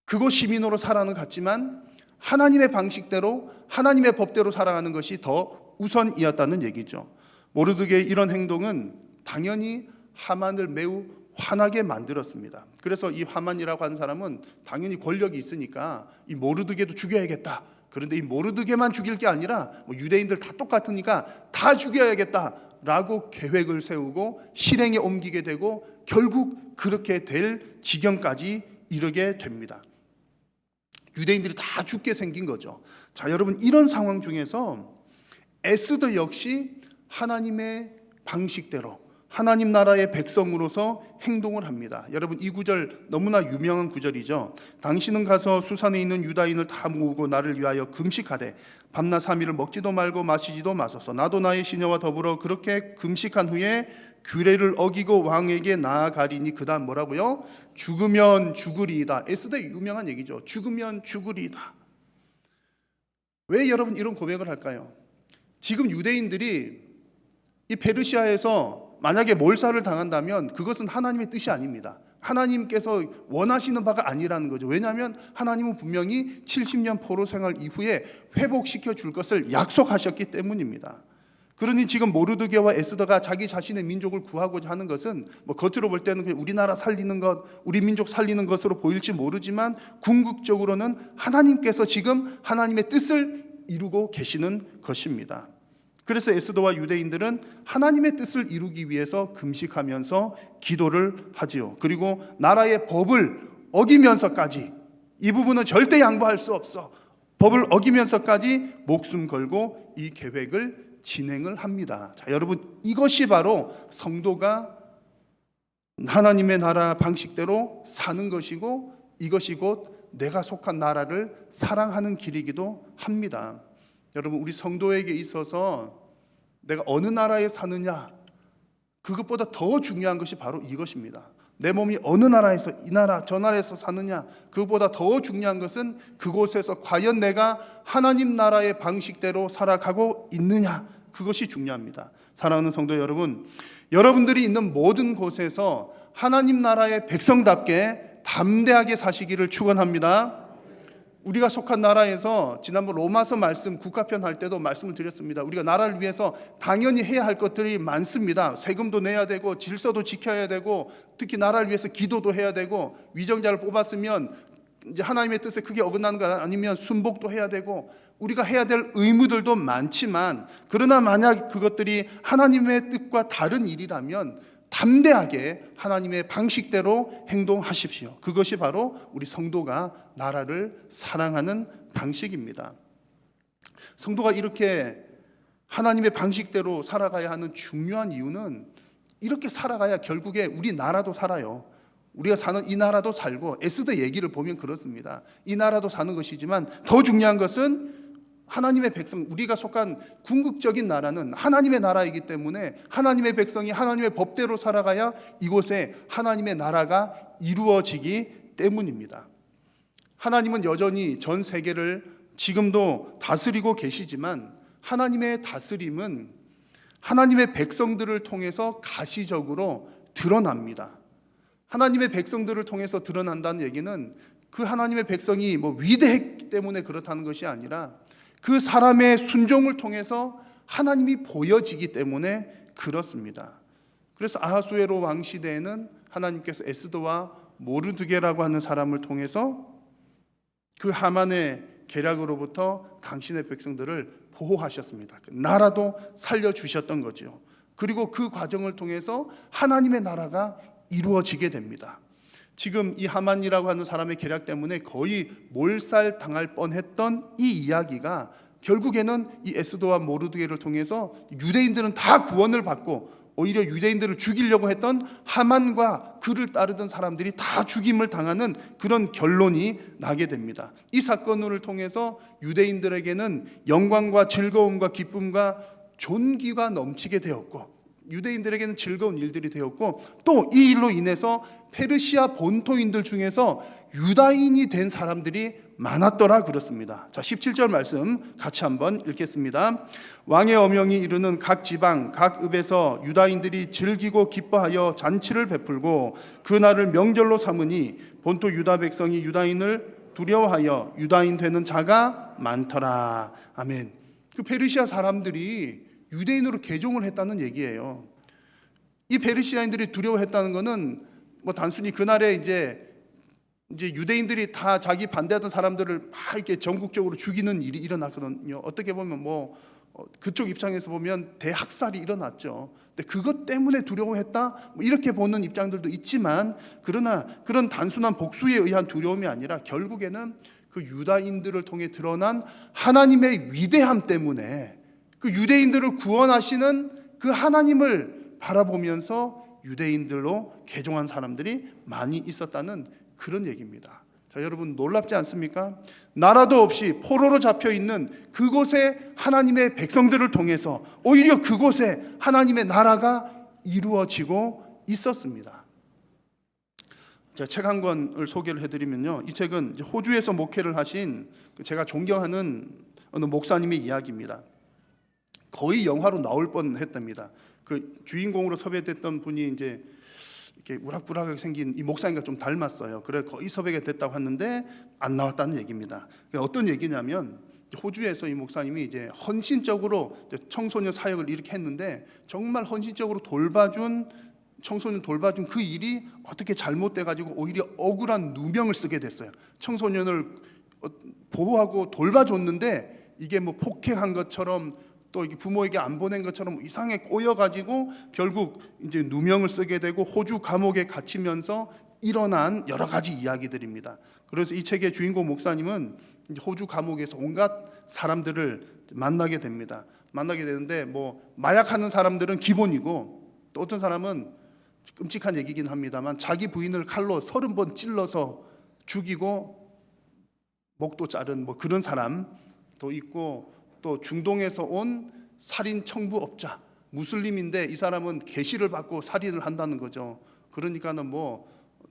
그곳 시민으로 살아는 갔지만 하나님의 방식대로, 하나님의 법대로 살아가는 것이 더 우선이었다는 얘기죠. 모르드게의 이런 행동은 당연히 하만을 매우 화나게 만들었습니다. 그래서 이 하만이라고 하는 사람은 당연히 권력이 있으니까 이 모르드게도 죽여야겠다. 그런데 이 모르드게만 죽일 게 아니라 유대인들 다 똑같으니까 다 죽여야겠다라고 계획을 세우고 실행에 옮기게 되고 결국 그렇게 될 지경까지 이르게 됩니다. 유대인들이 다 죽게 생긴 거죠. 자, 여러분, 이런 상황 중에서 에스더 역시 하나님의 방식대로 하나님 나라의 백성으로서 행동을 합니다. 여러분, 이 구절 너무나 유명한 구절이죠. 당신은 가서 수산에 있는 유다인을 다 모으고 나를 위하여 금식하되 밤낮 3일을 먹지도 말고 마시지도 마소서. 나도 나의 시녀와 더불어 그렇게 금식한 후에 규례를 어기고 왕에게 나아가리니. 그 다음 뭐라고요? 죽으면 죽으리이다. 에스더의 유명한 얘기죠. 죽으면 죽으리이다. 왜 여러분 이런 고백을 할까요? 지금 유대인들이 이 페르시아에서 만약에 몰살을 당한다면 그것은 하나님의 뜻이 아닙니다. 하나님께서 원하시는 바가 아니라는 거죠. 왜냐하면 하나님은 분명히 70년 포로 생활 이후에 회복시켜 줄 것을 약속하셨기 때문입니다. 그러니 지금 모르드게와 에스더가 자기 자신의 민족을 구하고자 하는 것은 겉으로 볼 때는 그냥 우리나라 살리는 것, 우리 민족 살리는 것으로 보일지 모르지만 궁극적으로는 하나님께서 지금 하나님의 뜻을 이루고 계시는 것입니다. 그래서 에스더와 유대인들은 하나님의 뜻을 이루기 위해서 금식하면서 기도를 하지요. 그리고 나라의 법을 어기면서까지, 이 부분은 절대 양보할 수 없어, 법을 어기면서까지 목숨 걸고 이 계획을 진행을 합니다. 자, 여러분, 이것이 바로 성도가 하나님의 나라 방식대로 사는 것이고 이것이 곧 내가 속한 나라를 사랑하는 길이기도 합니다. 여러분, 우리 성도에게 있어서 내가 어느 나라에 사느냐, 그것보다 더 중요한 것이 바로 이것입니다. 내 몸이 어느 나라에서, 이 나라 저 나라에서 사느냐, 그것보다 더 중요한 것은 그곳에서 과연 내가 하나님 나라의 방식대로 살아가고 있느냐, 그것이 중요합니다. 사랑하는 성도 여러분, 여러분들이 있는 모든 곳에서 하나님 나라의 백성답게 담대하게 사시기를 축원합니다. 우리가 속한 나라에서 지난번 로마서 말씀 국가편 할 때도 말씀을 드렸습니다. 우리가 나라를 위해서 당연히 해야 할 것들이 많습니다. 세금도 내야 되고 질서도 지켜야 되고 특히 나라를 위해서 기도도 해야 되고 위정자를 뽑았으면 이제 하나님의 뜻에 크게 어긋나는 거 아니면 순복도 해야 되고 우리가 해야 될 의무들도 많지만, 그러나 만약 그것들이 하나님의 뜻과 다른 일이라면 담대하게 하나님의 방식대로 행동하십시오. 그것이 바로 우리 성도가 나라를 사랑하는 방식입니다. 성도가 이렇게 하나님의 방식대로 살아가야 하는 중요한 이유는, 이렇게 살아가야 결국에 우리 나라도 살아요. 우리가 사는 이 나라도 살고, 에스더 얘기를 보면 그렇습니다. 이 나라도 사는 것이지만 더 중요한 것은 하나님의 백성, 우리가 속한 궁극적인 나라는 하나님의 나라이기 때문에 하나님의 백성이 하나님의 법대로 살아가야 이곳에 하나님의 나라가 이루어지기 때문입니다. 하나님은 여전히 전 세계를 지금도 다스리고 계시지만 하나님의 다스림은 하나님의 백성들을 통해서 가시적으로 드러납니다. 하나님의 백성들을 통해서 드러난다는 얘기는 그 하나님의 백성이 뭐 위대했기 때문에 그렇다는 것이 아니라 그 사람의 순종을 통해서 하나님이 보여지기 때문에 그렇습니다. 그래서 아하수에로 왕 시대에는 하나님께서 에스더와 모르드게라고 하는 사람을 통해서 그 하만의 계략으로부터 당신의 백성들을 보호하셨습니다. 나라도 살려주셨던 거죠. 그리고 그 과정을 통해서 하나님의 나라가 이루어지게 됩니다. 지금 이 하만이라고 하는 사람의 계략 때문에 거의 몰살당할 뻔했던 이 이야기가 결국에는 이 에스더와 모르드게를 통해서 유대인들은 다 구원을 받고 오히려 유대인들을 죽이려고 했던 하만과 그를 따르던 사람들이 다 죽임을 당하는 그런 결론이 나게 됩니다. 이 사건을 통해서 유대인들에게는 영광과 즐거움과 기쁨과 존귀가 넘치게 되었고 유대인들에게는 즐거운 일들이 되었고 또 이 일로 인해서 페르시아 본토인들 중에서 유다인이 된 사람들이 많았더라 그렇습니다. 자, 17절 말씀 같이 한번 읽겠습니다. 왕의 어명이 이르는 각 지방 각 읍에서 유다인들이 즐기고 기뻐하여 잔치를 베풀고 그 날을 명절로 삼으니 본토 유다 백성이 유다인을 두려워하여 유다인 되는 자가 많더라. 아멘. 그 페르시아 사람들이 유대인으로 개종을 했다는 얘기예요. 이 페르시아인들이 두려워했다는 것은 뭐 단순히 그날에 이제 유대인들이 다 자기 반대하던 사람들을 막 이렇게 전국적으로 죽이는 일이 일어났거든요. 어떻게 보면 뭐 그쪽 입장에서 보면 대학살이 일어났죠. 근데 그것 때문에 두려워했다 뭐 이렇게 보는 입장들도 있지만 그러나 그런 단순한 복수에 의한 두려움이 아니라 결국에는 그 유다인들을 통해 드러난 하나님의 위대함 때문에 그 유대인들을 구원하시는 그 하나님을 바라보면서 유대인들로 개종한 사람들이 많이 있었다는 그런 얘기입니다. 자, 여러분 놀랍지 않습니까? 나라도 없이 포로로 잡혀 있는 그곳에 하나님의 백성들을 통해서 오히려 그곳에 하나님의 나라가 이루어지고 있었습니다. 제가 책 한 권을 소개를 해드리면요, 이 책은 호주에서 목회를 하신 제가 존경하는 어느 목사님의 이야기입니다. 거의 영화로 나올 뻔했답니다. 그 주인공으로 섭외됐던 분이 이제 이렇게 우락부락하게 생긴 이 목사님과 좀 닮았어요. 그래 거의 섭외가 됐다고 하는데 안 나왔다는 얘기입니다. 어떤 얘기냐면 호주에서 이 목사님이 이제 헌신적으로 청소년 사역을 이렇게 했는데 정말 헌신적으로 청소년 돌봐준 그 일이 어떻게 잘못돼 가지고 오히려 억울한 누명을 쓰게 됐어요. 청소년을 보호하고 돌봐줬는데 이게 뭐 폭행한 것처럼 또 부모에게 안 보낸 것처럼 이상하게 꼬여가지고 결국 이제 누명을 쓰게 되고 호주 감옥에 갇히면서 일어난 여러 가지 이야기들입니다. 그래서 이 책의 주인공 목사님은 호주 감옥에서 온갖 사람들을 만나게 됩니다. 만나게 되는데 뭐 마약하는 사람들은 기본이고 또 어떤 사람은 끔찍한 얘기긴 합니다만 자기 부인을 칼로 30번 찔러서 죽이고 목도 자른 뭐 그런 사람도 있고 또 중동에서 온 살인 청부업자 무슬림인데 이 사람은 계시를 받고 살인을 한다는 거죠. 그러니까는 뭐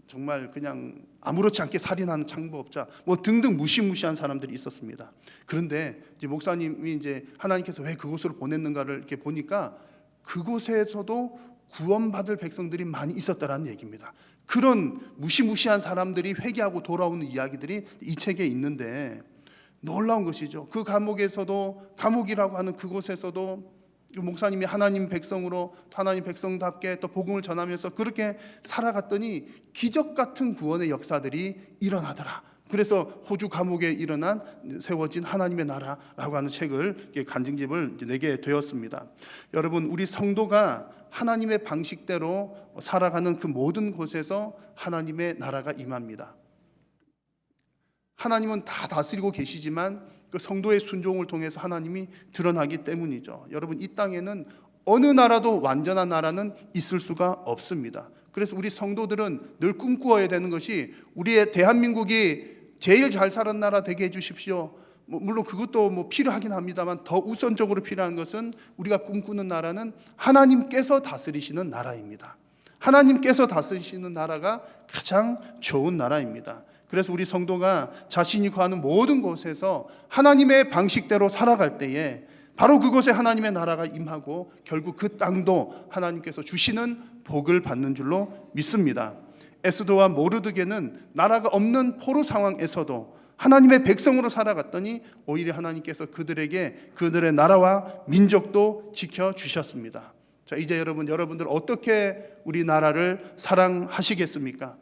정말 그냥 아무렇지 않게 살인하는 청부업자 뭐 등등 무시무시한 사람들이 있었습니다. 그런데 이제 목사님이 이제 하나님께서 왜 그곳으로 보냈는가를 이렇게 보니까 그곳에서도 구원받을 백성들이 많이 있었다라는 얘기입니다. 그런 무시무시한 사람들이 회개하고 돌아오는 이야기들이 이 책에 있는데 놀라운 것이죠. 그 감옥이라고 하는 그곳에서도 목사님이 하나님 백성으로 하나님 백성답게 또 복음을 전하면서 그렇게 살아갔더니 기적 같은 구원의 역사들이 일어나더라. 그래서 호주 감옥에 세워진 하나님의 나라라고 하는 책을 간증집을 내게 되었습니다. 여러분 우리 성도가 하나님의 방식대로 살아가는 그 모든 곳에서 하나님의 나라가 임합니다. 하나님은 다 다스리고 계시지만 그 성도의 순종을 통해서 하나님이 드러나기 때문이죠. 여러분 이 땅에는 어느 나라도 완전한 나라는 있을 수가 없습니다. 그래서 우리 성도들은 늘 꿈꾸어야 되는 것이 우리의 대한민국이 제일 잘 사는 나라 되게 해주십시오. 물론 그것도 뭐 필요하긴 합니다만 더 우선적으로 필요한 것은 우리가 꿈꾸는 나라는 하나님께서 다스리시는 나라입니다. 하나님께서 다스리시는 나라가 가장 좋은 나라입니다. 그래서 우리 성도가 자신이 거하는 모든 곳에서 하나님의 방식대로 살아갈 때에 바로 그곳에 하나님의 나라가 임하고 결국 그 땅도 하나님께서 주시는 복을 받는 줄로 믿습니다. 에스더와 모르드게는 나라가 없는 포로 상황에서도 하나님의 백성으로 살아갔더니 오히려 하나님께서 그들에게 그들의 나라와 민족도 지켜주셨습니다. 자, 이제 여러분들 어떻게 우리 나라를 사랑하시겠습니까?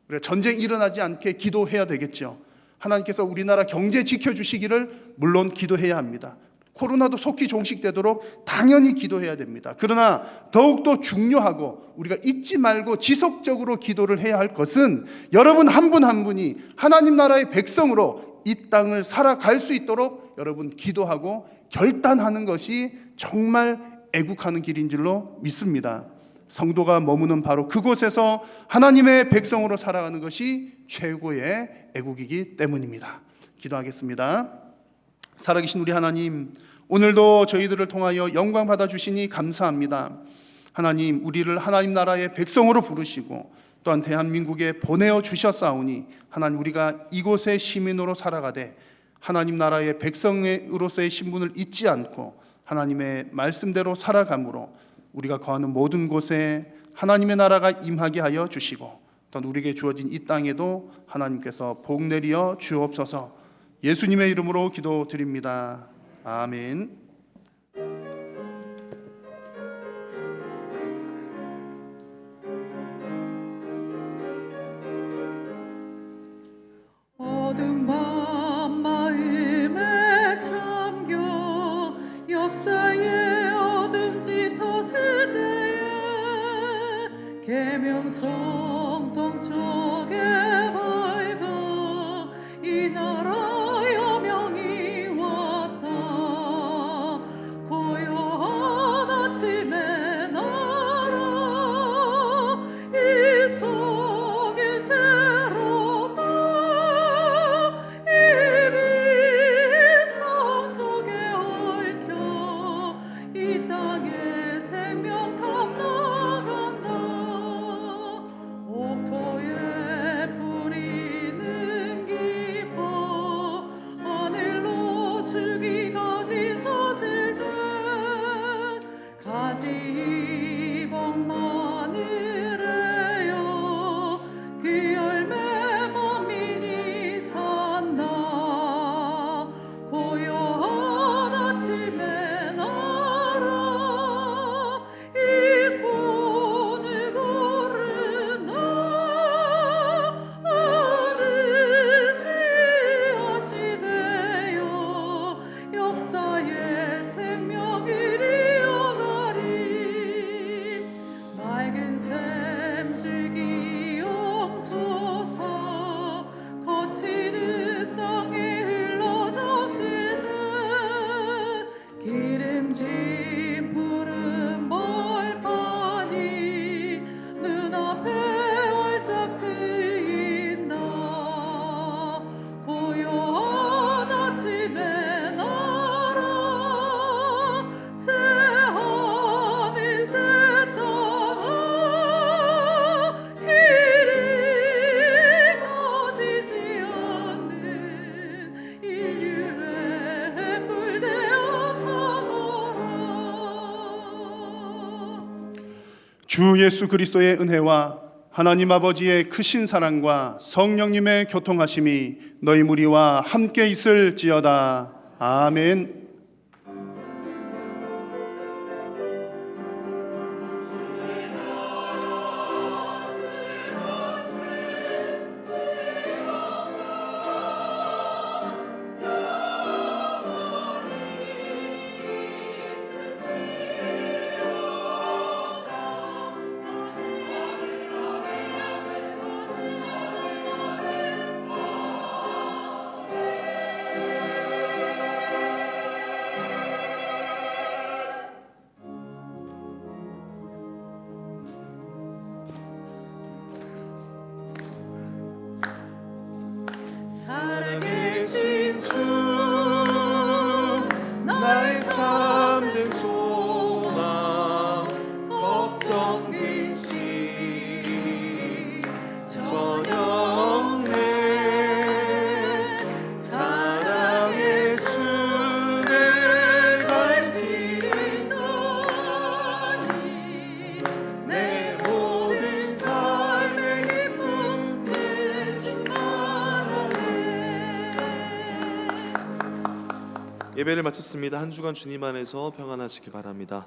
우리가 전쟁 일어나지 않게 기도해야 되겠죠. 하나님께서 우리나라 경제 지켜주시기를 물론 기도해야 합니다. 코로나도 속히 종식되도록 당연히 기도해야 됩니다. 그러나 더욱더 중요하고 우리가 잊지 말고 지속적으로 기도를 해야 할 것은 여러분 한 분 한 분이 하나님 나라의 백성으로 이 땅을 살아갈 수 있도록 여러분 기도하고 결단하는 것이 정말 애국하는 길인 줄로 믿습니다. 성도가 머무는 바로 그곳에서 하나님의 백성으로 살아가는 것이 최고의 애국이기 때문입니다. 기도하겠습니다. 살아계신 우리 하나님, 오늘도 저희들을 통하여 영광 받아주시니 감사합니다. 하나님, 우리를 하나님 나라의 백성으로 부르시고 또한 대한민국에 보내어 주셨사오니 하나님, 우리가 이곳의 시민으로 살아가되 하나님 나라의 백성으로서의 신분을 잊지 않고 하나님의 말씀대로 살아감으로 우리가 거하는 모든 곳에 하나님의 나라가 임하게 하여 주시고 또한 우리에게 주어진 이 땅에도 하나님께서 복 내리어 주옵소서. 예수님의 이름으로 기도드립니다. 아멘. 어두운 밤 마음에 잠겨 역사의 어둠 짙었을 때에 계명성 동쪽에 밝아 이 나라여 명이 왔다. 고요한 아침의 나라 이 속에 새롭다. 이미 삶 속에 얽혀 이 땅에 생명 탐나간다. 옥토에 뿌리는 기뻐 하늘로 줄기 가지 섰을 때 가지 복 마늘에여 그 열매 만민이 산다. 고요한 아침의 나라 이 꿈을 고르나. 하늘 씨앗이 되어 역사의 생명을 이어가리. 맑은 샘 줄기 용솟아 거칠은 땅에 흘러 적실 때 기름진 푸른 벌판이 눈앞에 활짝 트인다. 고요한 아침의 나라 새 하늘 새 땅아 길이 꺼지지 않는 인류의 횃불 되어 타거라. 주 예수 그리스도의 은혜와 하나님 아버지의 크신 사랑과 성령님의 교통하심이 너희 무리와 함께 있을지어다. 아멘. 예배를 마쳤습니다. 한 주간 주님 안에서 평안하시기 바랍니다.